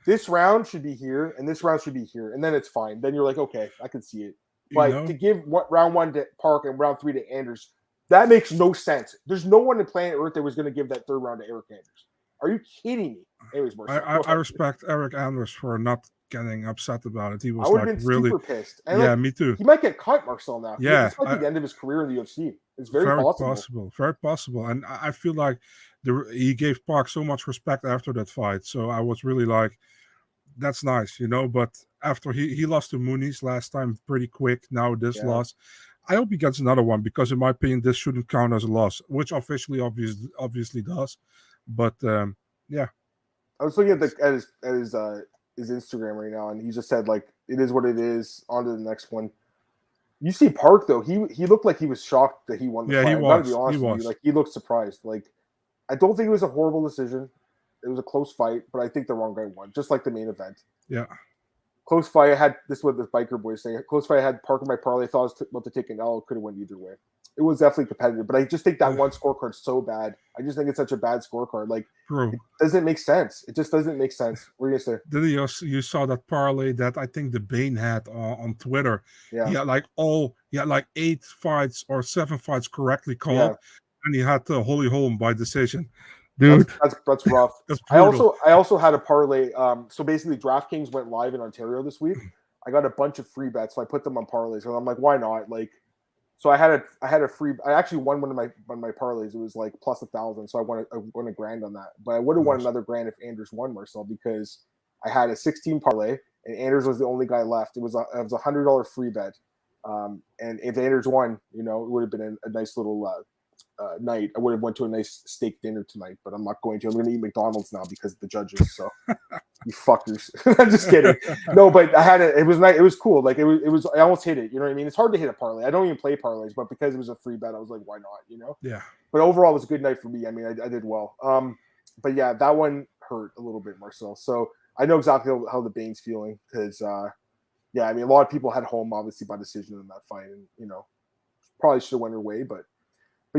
This round should be here, and this round should be here, and then it's fine. Then you're like, okay, I can see it. But to give round 1 to Park and round 3 to Anders, that makes no sense. There's no one on planet Earth that was going to give that third round to Eric Anders. Are you kidding me? Anyways, Marcel, I respect Eric Anders for not getting upset about it. He was like really super pissed. And me too. He might get cut, Marcel, now. Yeah, it's like the end of his career in the UFC. It's very possible. Very possible. And I feel like he gave Park so much respect after that fight. So I was really like, that's nice, But after he lost to Muniz last time pretty quick, now this loss, I hope he gets another one because, in my opinion, this shouldn't count as a loss, which officially obviously does. But yeah, I was looking at his Instagram right now, and he just said like it is what it is. On to the next one. You see Park though, he looked like he was shocked that he won the fight. He was. Gotta be honest with you. Like he looked surprised. Like I don't think it was a horrible decision. It was a close fight, but I think the wrong guy won, just like the main event. Yeah. Close fight. I had this is what the biker boy is saying. Close fight. I had Park in my parlay. I thought I was about to take an L. Could have went either way. It was definitely competitive, but I just think that one scorecard's so bad. I just think it's such a bad scorecard. Like, it doesn't make sense. It just doesn't make sense. What are you gonna say? You saw that parlay that I think the Bane had on Twitter. Yeah. He had like 8 fights or 7 fights correctly called, and he had Holly Holm by decision. Dude, that's rough. That's I also had a parlay. So basically, DraftKings went live in Ontario this week. I got a bunch of free bets, so I put them on parlays, and I'm like, why not? Like, so I had a free. I actually won one of my parlays. It was like plus 1,000, so I won $1,000 on that. But I would have won another $1,000 if Anders won, Marcel, because I had a 16 parlay, and Anders was the only guy left. It was a $100 free bet, and if Anders won, it would have been a nice little night. I would have went to a nice steak dinner tonight, but I'm not going to. I'm going to eat McDonald's now because of the judges. So you fuckers. I'm just kidding. No, but I had it. It was nice. It was cool. Like it was. I almost hit it. You know what I mean? It's hard to hit a parlay. I don't even play parlays, but because it was a free bet, I was like, why not? Yeah. But overall, it was a good night for me. I mean, I did well. But yeah, that one hurt a little bit, Marcel. So I know exactly how the Bane's feeling because, I mean, a lot of people had Holm obviously by decision in that fight, and probably should have went her way, but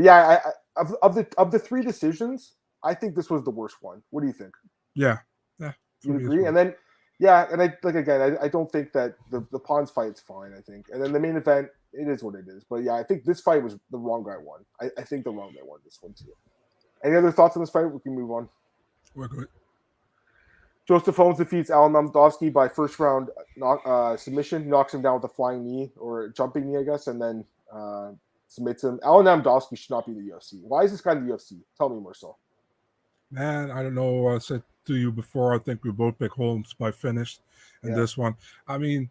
yeah, of the 3 decisions, I think this was the worst one. What do you think? Yeah. You agree? And then, and I don't think that the Pons fight's fine. I think, and then the main event, it is what it is. But yeah, I think this fight was the wrong guy won. I think the wrong guy won this one too. Any other thoughts on this fight? We can move on. We're good. Joseph Holmes defeats Alan Namdovsky by first round submission. Knocks him down with a flying knee or jumping knee, I guess, and then submits him. Alan Namdovsky should not be in the UFC. Why is this guy in the UFC? Tell me, Marcel. Man, I don't know. I said to you before, I think we both pick Holmes by finish in this one. I mean,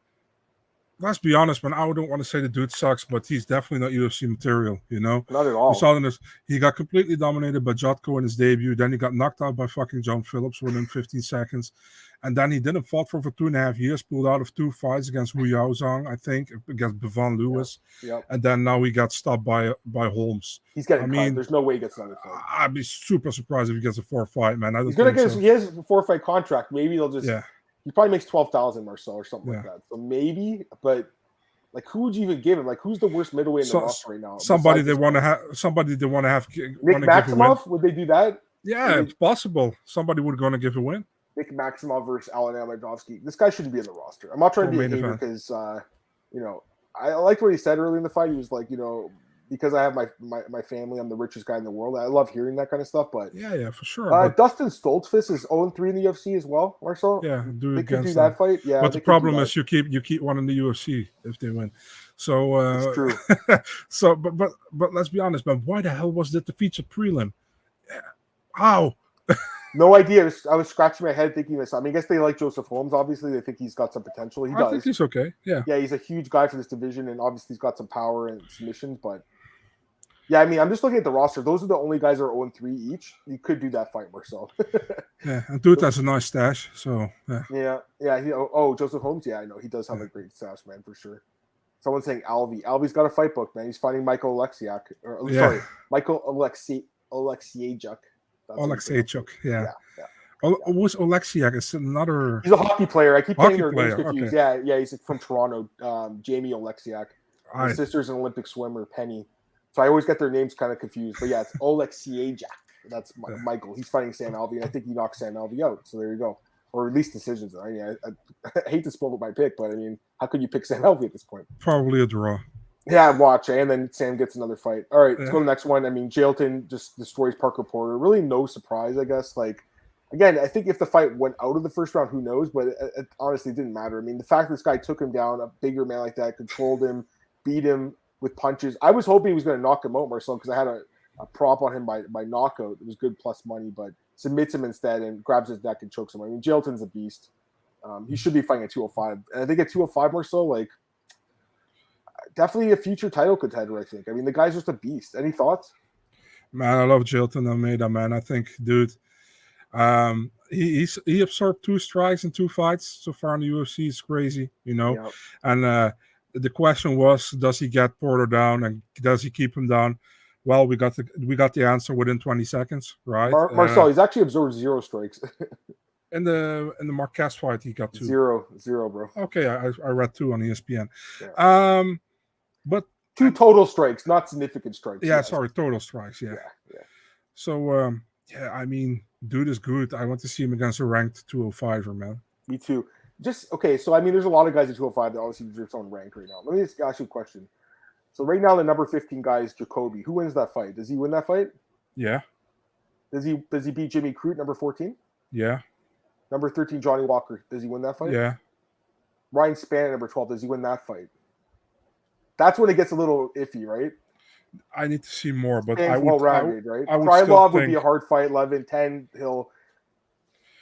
let's be honest, man. I don't want to say the dude sucks, but he's definitely not UFC material, Not at all. We saw this. He got completely dominated by Jotko in his debut. Then he got knocked out by fucking John Phillips within 15 seconds. And then he didn't fight for 2.5 years, pulled out of 2 fights against Hu Yaozhang, I think, against Bevan Lewis. Yep. And then now he got stopped by Holmes. He's getting cut. There's no way he gets another fight. I'd be super surprised if he gets a 4th fight, man. He's gonna get. He has a 4-fight contract. Maybe they'll just. Yeah. He probably makes 12,000, Marcel, or something like that. So maybe, but like, who would you even give him? Like, who's the worst middleweight in the roster right now? Somebody they want to have. Nick Maximoff? Would they do that? Yeah, it's possible. Somebody would going to give a win. Nick Maximov versus Alan Amedovski. This guy shouldn't be in the roster. I'm not trying to be a hater because, I liked what he said early in the fight. He was like, because I have my family, I'm the richest guy in the world. I love hearing that kind of stuff. But yeah, for sure. Dustin Stoltzfus is 0-3 in the UFC as well, Marcel. Yeah, they could do that fight. Yeah, but the problem is you keep one in the UFC if they win. So it's true. So, but let's be honest, man. Why the hell was that the featured prelim? How? No idea. I was scratching my head thinking this. I mean, I guess they like Joseph Holmes. Obviously, they think he's got some potential. He does. I think he's okay. Yeah. Yeah, he's a huge guy for this division, and obviously he's got some power and submissions. But yeah, I mean, I'm just looking at the roster. Those are the only guys that are 0-3 each. You could do that fight, Marcel. Yeah, and dude has a nice stash. So yeah. Joseph Holmes. Yeah, I know he does have a great stash, man, for sure. Someone's saying Alvey. Alvey's got a fight book, man. He's fighting Michael Oleksiak. Michael Oleksiejczuk. Oleksiejczuk, yeah. Who's Oleksiak? It's another. He's a hockey player. I keep getting their names confused. Okay. Yeah. He's from Toronto. Jamie Oleksiak. His sister's an Olympic swimmer, Penny. So I always get their names kind of confused. But yeah, it's Oleksiejczuk. That's Michael. He's fighting Sam Alvey, and I think he knocked Sam Alvey out. So there you go. Or at least decisions. I mean, I hate to spoil my pick, but I mean, how could you pick Sam Alvey at this point? Probably a draw. Yeah, watch, and then Sam gets another fight. All right, let's go to the next one. I mean, Jailton just destroys Parker Porter. Really no surprise, I guess. Like, again, I think if the fight went out of the first round, who knows? But it honestly didn't matter. I mean, the fact this guy took him down, a bigger man like that, controlled him, beat him with punches. I was hoping he was going to knock him out, Marcel, because I had a prop on him by knockout. It was good plus money, but submits him instead and grabs his neck and chokes him. I mean, Jailton's a beast. He should be fighting at 205. And I think at 205, Marcel, like, definitely a future title contender, I think. I mean, the guy's just a beast. Any thoughts? Man, I love Jailton Almeida, man. I think, dude, he absorbed 2 strikes in 2 fights so far in the UFC. It's crazy, Yep. And the question was, does he get Porter down and does he keep him down? Well, we got the answer within 20 seconds, right? Marcel, he's actually absorbed 0 strikes. In the Marquez fight, he got 2. Zero, bro. Okay, I read 2 on ESPN. Yeah. But 2 total strikes, not significant strikes. Yeah, sorry, total strikes. Yeah. Yeah. So, I mean, dude is good. I want to see him against a ranked 205er, man. Me too. So I mean, there's a lot of guys at 205 that obviously deserve their own rank right now. Let me just ask you a question. So right now, the number 15 guy is Jacoby. Who wins that fight? Does he win that fight? Yeah. Does he beat Jimmy Crute, number 14? Yeah. Number 13, Johnny Walker. Does he win that fight? Yeah. Ryan Spann, number 12. Does he win that fight? That's when it gets a little iffy, right? I need to see more, but Spann's well-rounded, right? Krylov would be a hard fight. 11-10, he'll...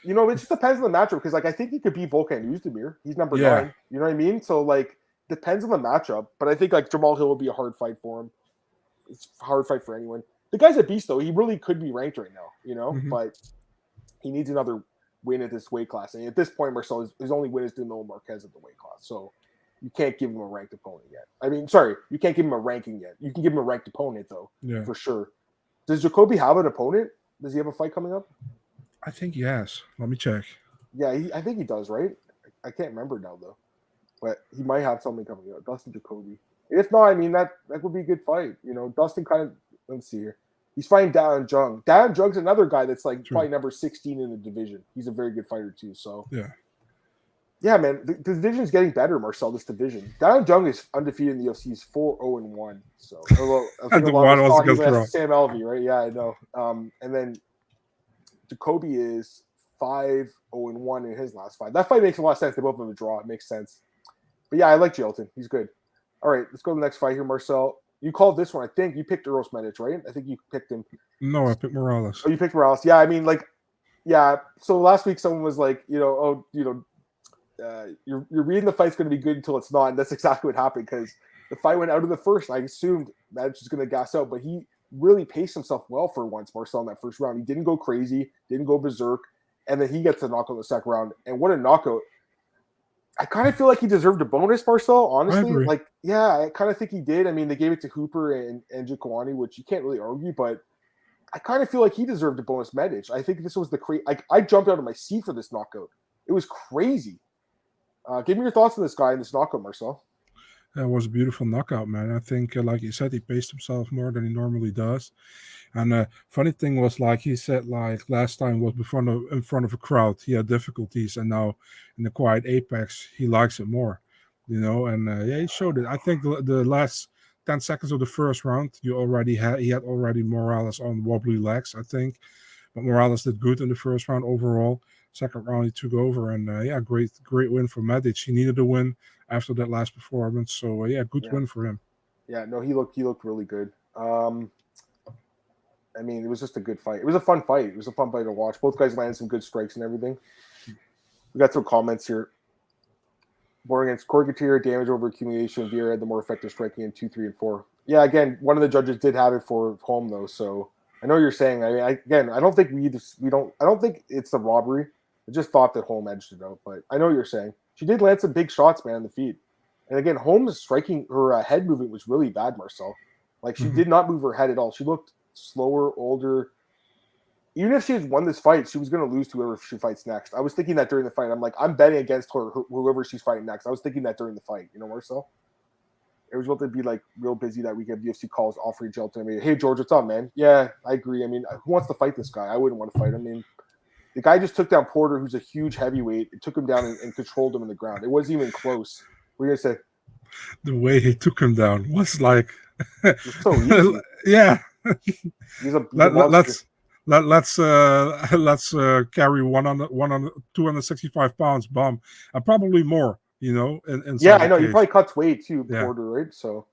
it just depends on the matchup, because, I think he could beat Volkan Oezdemir. He's number 9. You know what I mean? So, depends on the matchup. But I think, Jamal Hill would be a hard fight for him. It's a hard fight for anyone. The guy's a beast, though. He really could be ranked right now, Mm-hmm. But he needs another win at this weight class. And at this point, Marcel, his only win is Danilo Marquez at the weight class. So you can't give him a ranked opponent yet. I mean, sorry, you can't give him a ranking yet. You can give him a ranked opponent, though, for sure. Does Jacoby have an opponent? Does he have a fight coming up? I think he has. Let me check. Yeah, I think he does, right? I can't remember now, though. But he might have something coming up. Dustin Jacoby. If not, I mean, that would be a good fight. Dustin kind of, let's see here. He's fighting Dan Jung. Dan Jung's another guy that's probably number 16 in the division. He's a very good fighter too. So yeah, man, the division's getting better, Marcel. This division. Dan Jung is undefeated in the UFC. He's 4-0-1. So and the one was against Sam Alvey, right? Yeah, I know. And then Jacoby is 5-0-1 in his last fight. That fight makes a lot of sense. They both have a draw. It makes sense. But yeah, I like Jailton. He's good. All right, let's go to the next fight here, Marcel. You called this one, I think. You picked Eros Medic, right? I think you picked him. No, I picked Morales. Oh, you picked Morales. Yeah, I mean, so last week someone was like, you're reading the fight's going to be good until it's not. And that's exactly what happened, because the fight went out of the first. And I assumed Medic was going to gas out, but he really paced himself well for once, Marcel, in that first round. He didn't go crazy, didn't go berserk, and then he gets the knockout in the second round. And what a knockout. I kind of feel like he deserved a bonus, Marcel, honestly. I kind of think he did. I mean, they gave it to Hooper and Njokuani, which you can't really argue, but I kind of feel like he deserved a bonus Medic. I think this was I jumped out of my seat for this knockout. It was crazy. Give me your thoughts on this guy and this knockout, Marcel. That was a beautiful knockout, man. I think, like you said, he paced himself more than he normally does. And funny thing was, like he said, like last time was in front of a crowd, he had difficulties, and now in the quiet apex, he likes it more, And yeah, he showed it. I think the last 10 seconds of the first round, he had already Morales on wobbly legs, I think, but Morales did good in the first round overall. Second round, he took over, and yeah, great win for Medic. He needed a win after that last performance, so yeah, good win for him. Yeah, no, he looked really good. I mean, it was just a good fight. It was a fun fight. It was a fun fight to watch. Both guys landed some good strikes and everything. We got some comments here. Born against Corgatir, damage over accumulation. Vieira had the more effective striking in 2, 3, and 4. Yeah, again, one of the judges did have it for Holm though. So I know what you're saying. I mean, I don't think I don't think it's a robbery. I just thought that Holm edged it out, but I know what you're saying. She did land some big shots, man, on the feet. And again, Holm's striking, her head movement was really bad, Marcel. Like, she did not move her head at all. She looked slower, older. Even if she had won this fight, she was going to lose to whoever she fights next. I was thinking that during the fight. I'm like, I'm betting against her, whoever she's fighting next. I was thinking that during the fight, Marcel? It was about to be, like, real busy that weekend. UFC calls offering jail to me. Hey, George, what's up, man? Yeah, I agree. I mean, who wants to fight this guy? I wouldn't want to fight him. I mean, the guy just took down Porter, who's a huge heavyweight. It took him down and controlled him on the ground. It wasn't even close. What are you going to say? The way he took him down was like, it's so easy. Yeah. Let's carry 265 pounds, bomb, and probably more. Yeah, I know. He probably cuts weight too, Porter, right? So,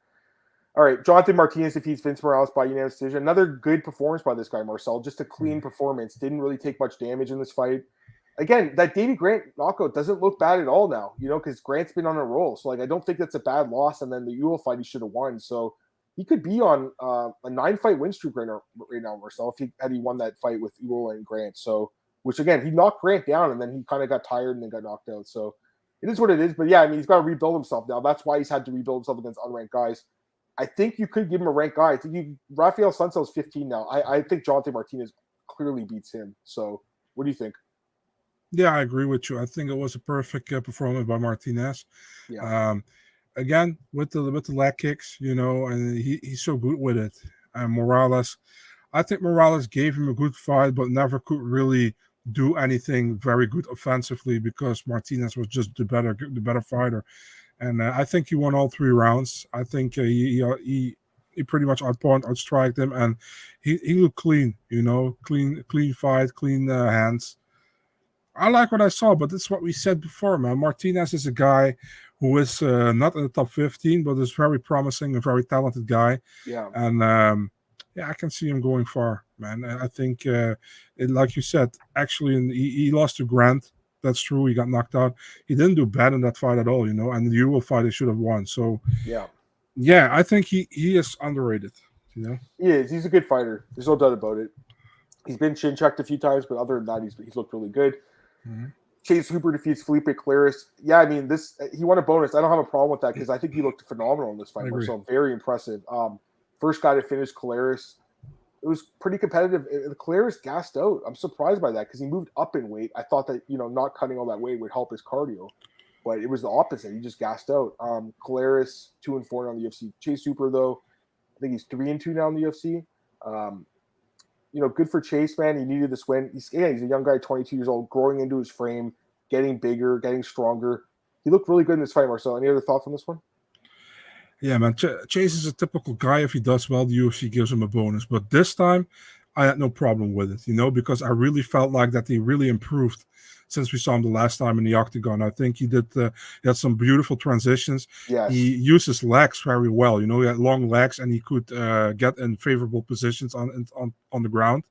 all right, Jonathan Martinez defeats Vince Morales by unanimous decision. Another good performance by this guy, Marcel. Just a clean performance. Didn't really take much damage in this fight. Again, that Davey Grant knockout doesn't look bad at all now, because Grant's been on a roll. So, like, I don't think that's a bad loss. And then the Ewell fight, he should have won. So, he could be on a 9-fight win streak right now, Marcel, if he won that fight with Ewell and Grant. So, which, again, he knocked Grant down, and then he kind of got tired and then got knocked out. So, it is what it is. But, yeah, I mean, he's got to rebuild himself now. That's why he's had to rebuild himself against unranked guys. I think you could give him a ranked guy. I think Rafael Santos 15 now. I think Jonathan Martinez clearly beats him. So, what do you think? Yeah, I agree with you. I think it was a perfect performance by Martinez. Yeah. Again, with the leg kicks, and he's so good with it. And Morales, I think Morales gave him a good fight, but never could really do anything very good offensively because Martinez was just the better fighter. And I think he won all 3 rounds. I think he pretty much outstriked him, and he looked clean. Clean fight, clean hands. I like what I saw, but that's what we said before, man. Martinez is a guy who is not in the top 15, but is very promising, a very talented guy. Yeah. And yeah, I can see him going far, man. I think, like you said, actually, he lost to Grant. That's true. He got knocked out. He didn't do bad in that fight at all, And the Ewell fight, he should have won. So, yeah, I think he is underrated, He is. He's a good fighter. There's no doubt about it. He's been chin checked a few times, but other than that, he's looked really good. Mm-hmm. Chase Hooper defeats Felipe Claris. Yeah, I mean, he won a bonus. I don't have a problem with that because I think he looked phenomenal in this fight. So very impressive. First guy to finish Claris. It was pretty competitive. Claris gassed out. I'm surprised by that because he moved up in weight. I thought that not cutting all that weight would help his cardio, but it was the opposite. He just gassed out. Claris 2-4 on the UFC. Chase Hooper though, I think he's 3-2 now in the UFC. Good for Chase, man. He needed this win. He's a young guy, 22 years old, growing into his frame, getting bigger, getting stronger. He looked really good in this fight, Marcel. Any other thoughts on this one? Yeah, man. Chase is a typical guy. If he does well, the UFC gives him a bonus. But this time, I had no problem with it, because I really felt like that he really improved since we saw him the last time in the octagon. I think he had some beautiful transitions. Yes. He used his legs very well. He had long legs and he could get in favorable positions on the ground.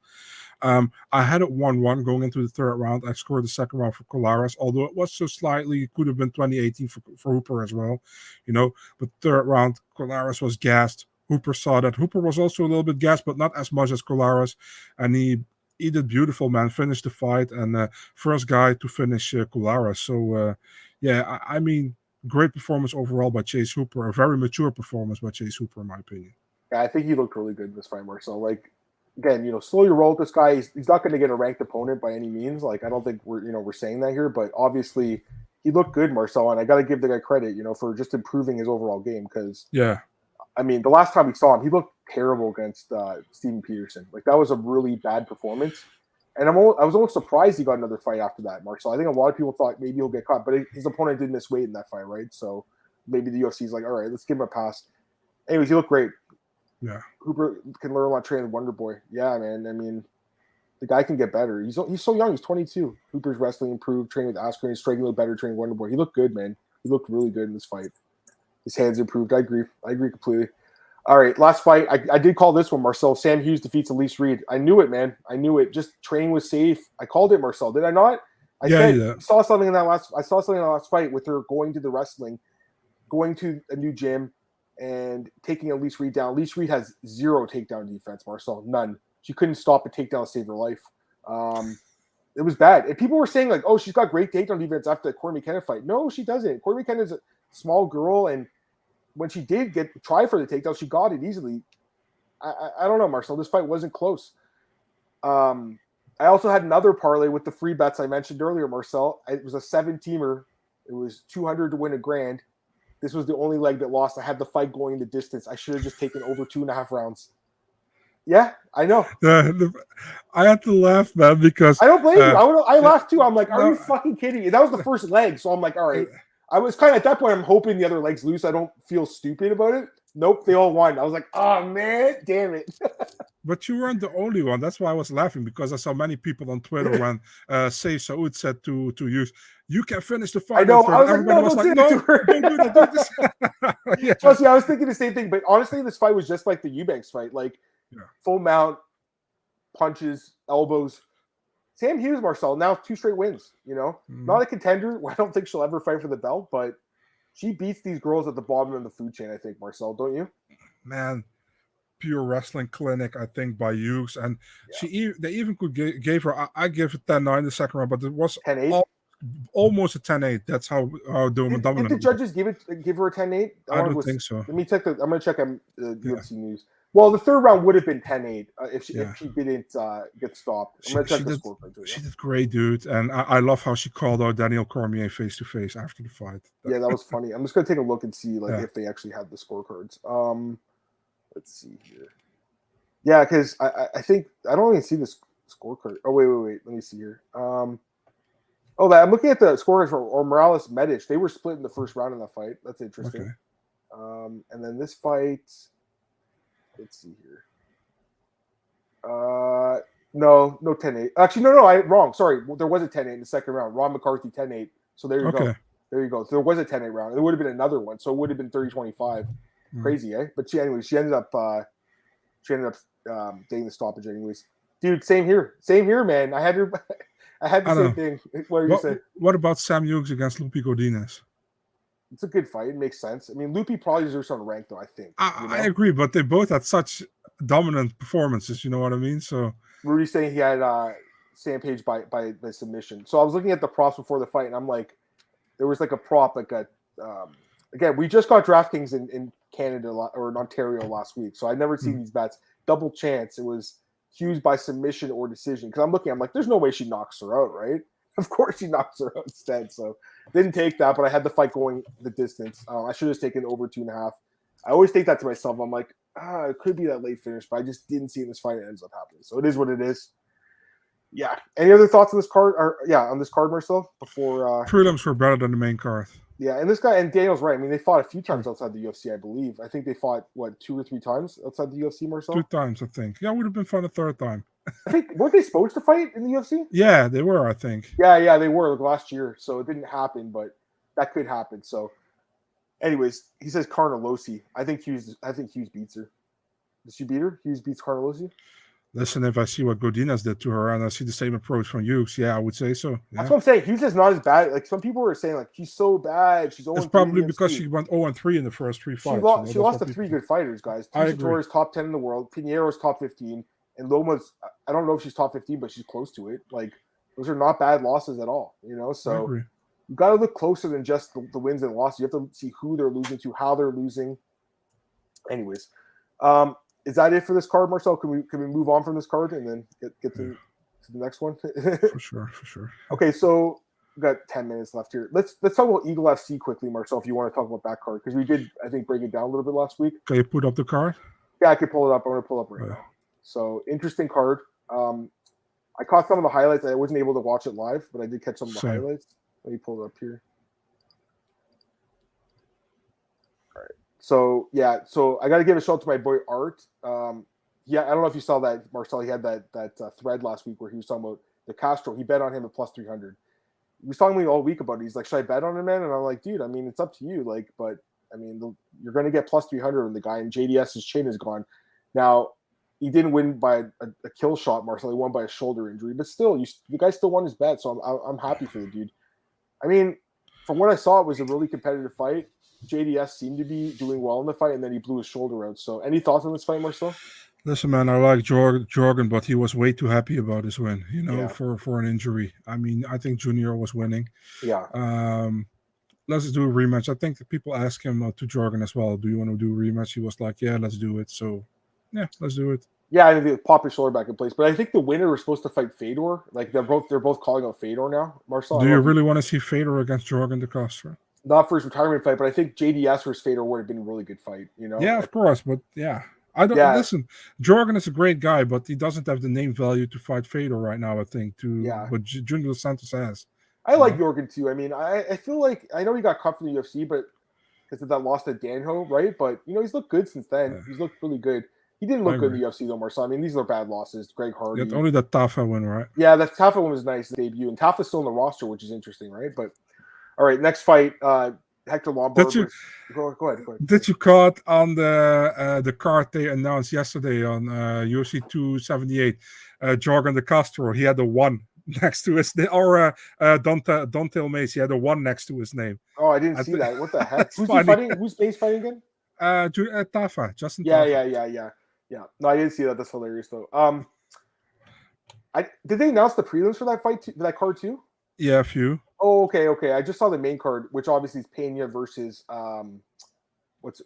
I had it 1-1 going into the third round. I scored the second round for Colares, although it was so slightly, it could have been 2018 for Hooper as well, But third round, Colares was gassed. Hooper saw that. Hooper was also a little bit gassed, but not as much as Colares. And he did beautiful, man. Finished the fight and first guy to finish Colares. So, yeah, I mean, great performance overall by Chase Hooper. A very mature performance by Chase Hooper, in my opinion. Yeah, I think he looked really good in this fight, Marcel. Like, again, slowly roll with this guy. He's not going to get a ranked opponent by any means. Like, I don't think we're saying that here, but obviously he looked good, Marcel, and I got to give the guy credit, for just improving his overall game. Because I mean, the last time we saw him, he looked terrible against Steven Peterson. Like that was a really bad performance, and I was almost surprised he got another fight after that, Marcel. I think a lot of people thought maybe he'll get caught, but his opponent did miss weight in that fight, right? So maybe the UFC's like, all right, let's give him a pass. Anyways, he looked great. Yeah, Hooper can learn a lot training with Wonder Boy. Yeah, man. I mean, the guy can get better. He's so young. He's 22. Hooper's wrestling improved, training with Askren, striking a little better, training with Wonder Boy. He looked good, man. He looked really good in this fight. His hands improved. I agree completely. All right, last fight. I did call this one, Marcel. Sam Hughes defeats Elise Reed. I knew it, man. I knew it. Just training was safe. I called it, Marcel. Did I not? I saw something in that last fight with her going to the wrestling, going to a new gym, and taking Elise Reed down. Elise Reed has 0 takedown defense, Marcel. None. She couldn't stop a takedown to save her life. It was bad. And people were saying, like, oh, she's got great takedown defense after the Corey McKenna fight. No, she doesn't. Corey McKenna is a small girl, and when she did try for the takedown, she got it easily. I don't know, Marcel. This fight wasn't close. I also had another parlay with the free bets I mentioned earlier, Marcel. It was a 7-teamer. It was $200 to win $1,000. This was the only leg that lost. I had the fight going the distance. I should have just taken over 2.5 rounds. Yeah, I know. I had to laugh, man, because I don't blame you. I laughed too. I'm like, are you fucking kidding me? That was the first leg, so I'm like, all right. I was kind of at that point. I'm hoping the other leg's loose. I don't feel stupid about it. Nope, they all won. I was like, oh man, damn it. But you weren't the only one. That's why I was laughing, because I saw many people on Twitter when Say Saud said to use, you can finish the fight. I know. I was like, no, don't do that. Do this. Yeah. Trust me, I was thinking the same thing. But honestly, this fight was just like the Eubanks fight, like full mount, punches, elbows. Sam Hughes, Marcel, now 2 straight wins. Not a contender. I don't think she'll ever fight for the belt, but she beats these girls at the bottom of the food chain. I think, Marcel, don't you? Man, pure wrestling clinic, I think, by Hughes, and they even could gave her. I gave it 10-9 the second round, but it was 10-8. Almost a 10-8. That's how dominant. Did the judges give her a 10-8? I don't think so. Let me check. I'm going to check on UFC News. Well, the third round would have been 10-8 if she didn't get stopped. I'm going to check the scorecard too. She did great, dude. And I love how she called out Daniel Cormier face-to-face after the fight. Yeah, that was funny. I'm just going to take a look and see if they actually had the scorecards. Let's see here. Yeah, because I think – I don't even see the scorecard. Oh, wait. Let me see here. I'm looking at the scorecards for Morales Medic. They were split in the first round in that fight. That's interesting. Okay. And then this fight – let's see here. No 10-8. Actually, no, I wrong. Sorry. There was a 10-8 in the second round. Ron McCarthy 10-8. So there you go. There you go. So there was a 10-8 round. There would have been another one. So it would have been 30-25. Crazy, eh? But she ended up getting the stoppage anyways. Dude, same here, man. I had the same thing. What are you saying? What about Sam Hughes against Lupi Godinez? It's a good fight. It makes sense. I mean, Lupi probably deserves some rank, though, I think. I agree, but they both had such dominant performances, you know what I mean? So Rudy's saying he had Sam Page by the submission. So I was looking at the props before the fight, and I'm like, there was like a prop that got again, we just got DraftKings in Canada or in Ontario last week, so I'd never seen these bets. Double chance. It was Hughes by submission or decision. Because I'm like, there's no way she knocks her out, right? Of course she knocks her out instead. So didn't take that, but I had the fight going the distance. I should have taken over 2.5. I always think that to myself. I'm like, it could be that late finish, but I just didn't see in this fight. It ends up happening. So it is what it is. Yeah. Any other thoughts on this card? On this card, Marcel? Before prelims were better than the main card. Yeah, and this guy and Daniel's right. I mean, they fought a few times outside the UFC, I believe. I think they fought 2 or 3 times outside the UFC, Marcel? 2 times, I think. Yeah, it would have been fun a third time. I think weren't they supposed to fight in the UFC? Yeah, they were, I think. Yeah, they were last year, so it didn't happen, but that could happen. So, anyways, he says Carnelossi. I think Hughes beats her. Does she beat her? Hughes beats Carnelossi? Listen, if I see what Godinez did to her and I see the same approach from Hughes, I would say so. Yeah. That's what I'm saying. Hughes is not as bad. Like some people were saying, like she's so bad. She's It's probably because she went 0-3 in the first 3 fights. She lost to 3 good fighters, guys. Torres top 10 in the world. Pinheiro's top 15, and Loma's. I don't know if she's top 15, but she's close to it. Like those are not bad losses at all. So you got to look closer than just the wins and losses. You have to see who they're losing to, how they're losing. Anyways, is that it for this card, Marcel? Can we move on from this card and then get to the next one? For sure. Okay, so we've got 10 minutes left here. Let's talk about Eagle FC quickly, Marcel, if you want to talk about that card, because we did, I think, break it down a little bit last week. Can you put up the card? Yeah, I can pull it up. I'm going to pull it up right now. So, interesting card. I caught some of the highlights. I wasn't able to watch it live, but I did catch some of the highlights. Let me pull it up here. All right. So, yeah. So, I got to give a shout out to my boy Art. Yeah, I don't know if you saw that, Marcel. He had that thread last week where he was talking about the Castro. He bet on him at plus 300. He was talking to me all week about it. He's like, should I bet on him, man? And I'm like, dude, I mean, it's up to you. Like, but, I mean, you're going to get plus 300 when the guy, and JDS's chin is gone. Now, he didn't win by a kill shot, Marcel. He won by a shoulder injury. But still, the guy still won his bet, so I'm happy for the dude. I mean, from what I saw, it was a really competitive fight. JDS seemed to be doing well in the fight, and then he blew his shoulder out. So any thoughts on this fight, Marcel? Listen, man, I like Jorgen, but he was way too happy about his win, for an injury. I mean, I think Junior was winning. Yeah. Let's do a rematch. I think people ask him to Jorgen as well, do you want to do a rematch? He was like, yeah, let's do it. So, yeah, let's do it. Yeah, I mean, pop his shoulder back in place. But I think the winner was supposed to fight Fedor. Like, they're both calling out Fedor now, Marcel. Do you really want to see Fedor against Jorgen de Castro? Not for his retirement fight, but I think JDS versus Fedor would have been a really good fight, Yeah, of course, but yeah. Listen, Jorgen is a great guy, but he doesn't have the name value to fight Fedor right now, I think, but Junior Dos Santos has. I like Jorgen too. I mean, I feel like, I know he got cut from the UFC, but because of that loss to Danho, right? But, he's looked good since then. Yeah. He's looked really good. He didn't look good in the UFC though, Marcel. I mean, these are bad losses. Greg Hardy. Only that Tafa win, right? Yeah, that Tafa one was nice debut, and Tafa's still in the roster, which is interesting, right? But all right, next fight, Hector Lombard. Go ahead. Did you caught on the card they announced yesterday on UFC 278? Jorgen de Castro, he had a 1 next to his name, or Dontel Mace, he had a 1 next to his name. Oh, I didn't see that. What the heck? Who's he fighting? Who's Mace fighting again? Tafa, Justin. Yeah. No, I didn't see that. That's hilarious though. Did they announce the prelims for that fight, for that card too? Yeah, a few. Oh, okay. I just saw the main card, which obviously is Pena versus Nunes.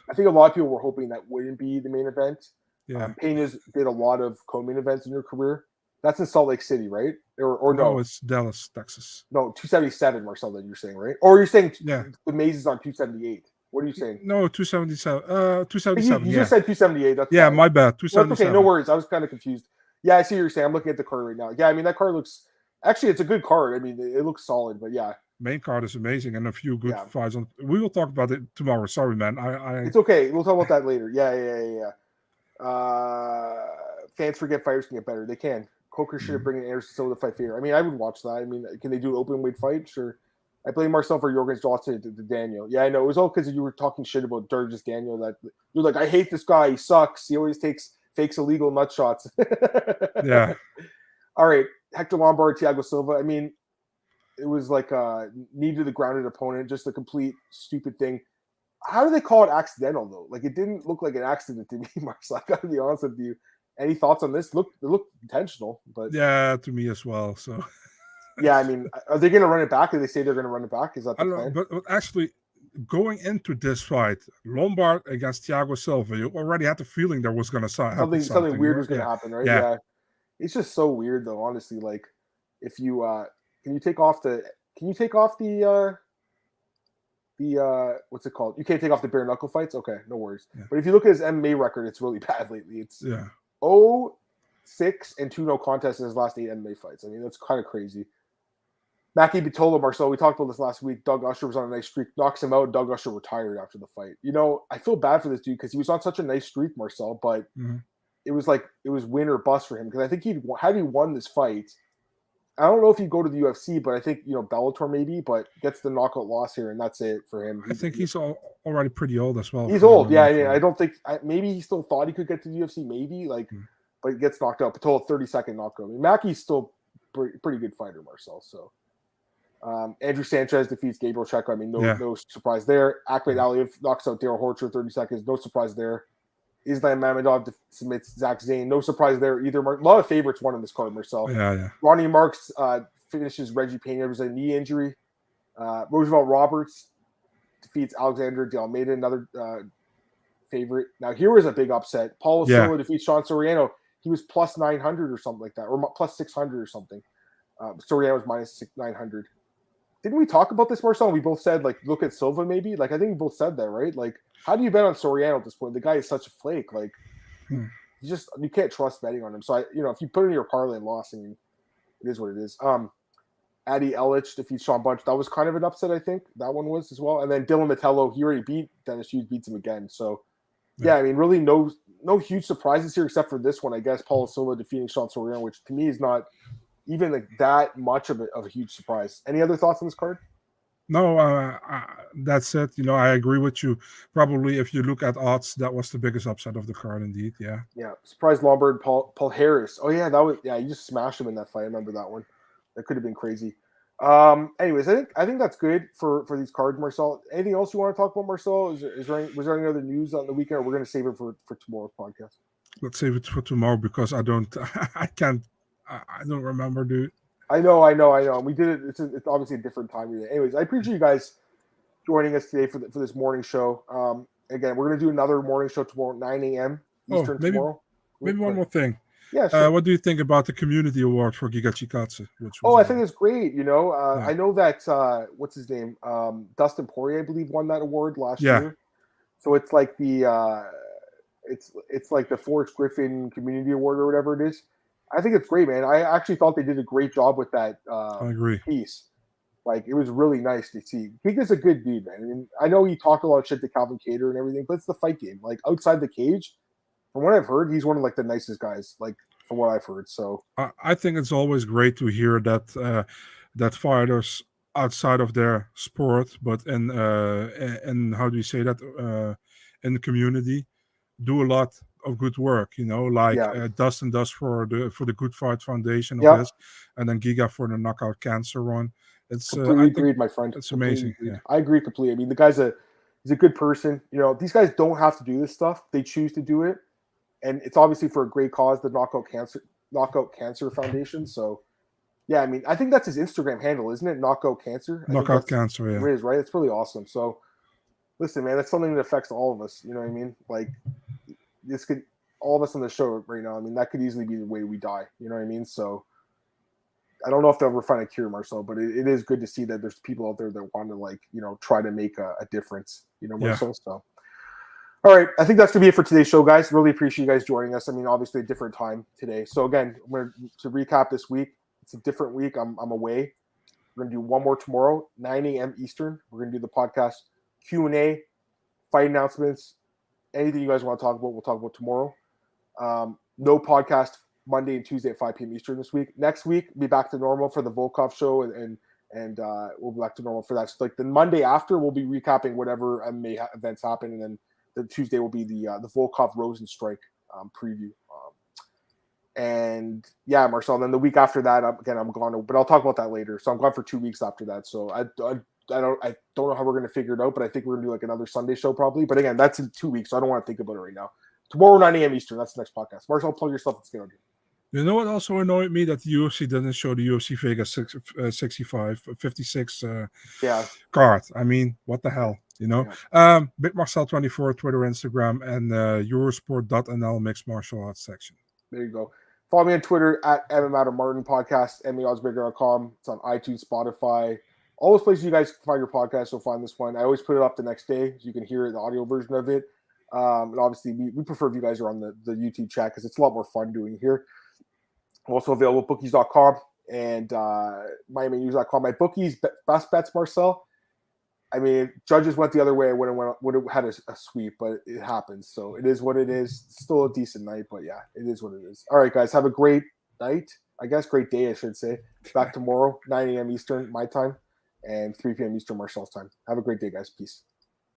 I think a lot of people were hoping that wouldn't be the main event. Yeah. Pena's did a lot of co-main events in her career. That's in Salt Lake City, right? Or no? No, it's Dallas, Texas. No, 277, Marcel, that you're saying, right? Or you're saying the Maze is on 278. What are you saying? No, 277. 277. You just said 278. That's my bad. 277. Okay, no worries. I was kind of confused. Yeah, I see what you're saying. I'm looking at the card right now. Yeah, I mean, that card looks... Actually, it's a good card. I mean, it looks solid, but yeah. Main card is amazing and a few good fights. We will talk about it tomorrow. Sorry, man. It's okay. We'll talk about that later. Yeah. Fans forget fighters can get better. They can. Coker should have bring in Anderson Silva to fight Vieira. I mean, I would watch that. I mean, can they do an open weight fight? Sure. I blame Marcel for Jorgen's loss to Daniel. Yeah, I know. It was all because you were talking shit about Durgis Daniel. That you're like, I hate this guy. He sucks. He always fakes illegal nut shots. Yeah. All right. Hector Lombard, Thiago Silva. I mean, it was like needed a grounded opponent, just a complete stupid thing. How do they call it accidental though? Like, it didn't look like an accident to me, Marcel. I gotta be honest with you. Any thoughts on this? It looked intentional, but yeah, to me as well. So yeah, I mean, are they going to run it back? Or they say they're going to run it back? Is that the plan? But actually, going into this fight, Lombard against Thiago Silva, you already had the feeling there was going to happen something weird was going to happen, right? Yeah. It's just so weird, though. Honestly, like, if you can you take off the what's it called? You can't take off the bare knuckle fights. Okay, no worries. Yeah. But if you look at his MMA record, it's really bad lately. It's 0-6 and 2 no contests in his last 8 MMA fights. I mean, that's kind of crazy. Maki Bitola, Marcel, we talked about this last week. Doug Usher was on a nice streak, knocks him out. Doug Usher retired after the fight. I feel bad for this dude because he was on such a nice streak, Marcel, but it was win or bust for him because I think had he won this fight, I don't know if he'd go to the UFC, but I think, Bellator maybe, but gets the knockout loss here, and that's it for him. I think he's already pretty old as well. He's old, yeah. I don't think maybe he still thought he could get to the UFC, maybe, but he gets knocked out. Pitola 30-second knockout. I mean, Mackey's still pretty good fighter, Marcel. So Andrew Sanchez defeats Gabriel Checo. I mean, no surprise there. Akhmed Aliyev knocks out Daryl Horcher 30 seconds. No surprise there. Islam Mamedov submits Zach Zane. No surprise there either. A lot of favorites won in this card, Marcel. Yeah. Ronnie Marks finishes Reggie Pena. It was a knee injury. Roosevelt Roberts defeats Alexander de Almeida, another favorite. Now, here was a big upset. Paulo Silva defeats Sean Soriano. He was plus 900 or something like that, or plus 600 or something. Soriano was minus 900. Didn't we talk about this, Marcel? We both said, like, look at Silva maybe. Like, I think we both said that, right? Like, how do you bet on Soriano at this point? The guy is such a flake. Like, you can't trust betting on him. So if you put in your parlay and loss, I mean, it is what it is. Addy Ellich defeats Sean Bunch. That was kind of an upset, I think. That one was as well. And then Dylan Metello, he already beat Dennis Hughes, beats him again. So, yeah, I mean, really no huge surprises here except for this one, I guess. Paulo Silva defeating Sean Soriano, which to me is not even like that much of a huge surprise. Any other thoughts on this card? No, that's it. I agree with you. Probably if you look at odds, that was the biggest upset of the card indeed. Yeah. Yeah. Surprise Lombard, Paul Harris. Oh yeah, you just smashed him in that fight. I remember that one. That could have been crazy. Anyways, I think that's good for these cards, Marcel. Anything else you want to talk about, Marcel? Was there any other news on the weekend, or we're gonna save it for tomorrow's podcast? Let's save it for tomorrow because I don't remember, dude. I know. We did it. It's obviously a different time. Anyways, I appreciate you guys joining us today for this morning show. Again, we're gonna do another morning show tomorrow, 9 a.m. Eastern tomorrow. Maybe one more thing. Yeah. Sure. What do you think about the community award for Giga Chikadze? I think it's great. I know that what's his name, Dustin Poirier, I believe, won that award last year. So it's like the it's like the Forrest Griffin Community Award or whatever it is. I think it's great, man. I actually thought they did a great job with that I agree. piece. Like, it was really nice to see. Giga's a good dude, man. I mean, I know he talked a lot of shit to Calvin Kattar and everything, but it's the fight game. Like, outside the cage, from what I've heard, he's one of like the nicest guys. Like, from what I've heard. So I think it's always great to hear that that fighters outside of their sport, but in how do you say that, in the community, do a lot of good work, Dustin does for the Good Fight Foundation of this, and then Giga for the Knockout Cancer run. It's completely agreed, my friend. It's amazing. Yeah. I agree completely. I mean, the guy's he's a good person. These guys don't have to do this stuff; they choose to do it, and it's obviously for a great cause, the Knockout Cancer Foundation. So, yeah, I mean, I think that's his Instagram handle, isn't it? Knockout Cancer. Knockout Cancer. Yeah, it is, right. It's really awesome. So, listen, man, that's something that affects all of us. You know what I mean? Like, this could, all of us on the show right now, I mean, that could easily be the way we die. You know what I mean? So I don't know if they'll ever find a cure, Marcel, but it is good to see that there's people out there that want to try to make a difference, Marcel. So, all right. I think that's going to be it for today's show, guys. Really appreciate you guys joining us. I mean, obviously a different time today. So again, to recap this week, it's a different week. I'm away. We're going to do one more tomorrow, 9 a.m. Eastern. We're going to do the podcast Q&A, fight announcements, anything you guys want to talk about, we'll talk about tomorrow. No podcast Monday and Tuesday at 5 p.m. Eastern this week. Next week, we'll be back to normal for the Volkov show, and we'll be back to normal for that. So, like, the Monday after, we'll be recapping whatever MMA events happen, and then the Tuesday will be the Volkov Rosenstrike preview. And yeah, Marcel. And then the week after that, again, I'm gone, but I'll talk about that later. So I'm gone for 2 weeks after that. So I don't know how we're going to figure it out, but I think we're going to do like another Sunday show probably. But again, that's in 2 weeks, so I don't want to think about it right now. Tomorrow, 9 a.m. Eastern. That's the next podcast. Marcel, plug yourself. Let's get on. You know what also annoyed me? That the UFC didn't show the UFC Vegas 56 card. I mean, what the hell, Yeah. Big Marcel 24, Twitter, Instagram, and Eurosport.nl mixed martial arts section. There you go. Follow me on Twitter at MMAOB Podcast, MMAOBsBigger.com. It's on iTunes, Spotify, all those places you guys can find your podcast. You'll find this one. I always put it up the next day so you can hear the audio version of it. And obviously, we prefer if you guys are on the YouTube chat because it's a lot more fun doing it here. I'm also available at bookies.com and MiamiNews.com. My bookies, best bets, Marcel. I mean, judges went the other way. I would have had a sweep, but it happens. So it is what it is. It's still a decent night, but yeah, it is what it is. All right, guys, have a great night. I guess great day, I should say. Back tomorrow, 9 a.m. Eastern, my time, and 3 p.m. Eastern, Marcel's time. Have a great day, guys. Peace.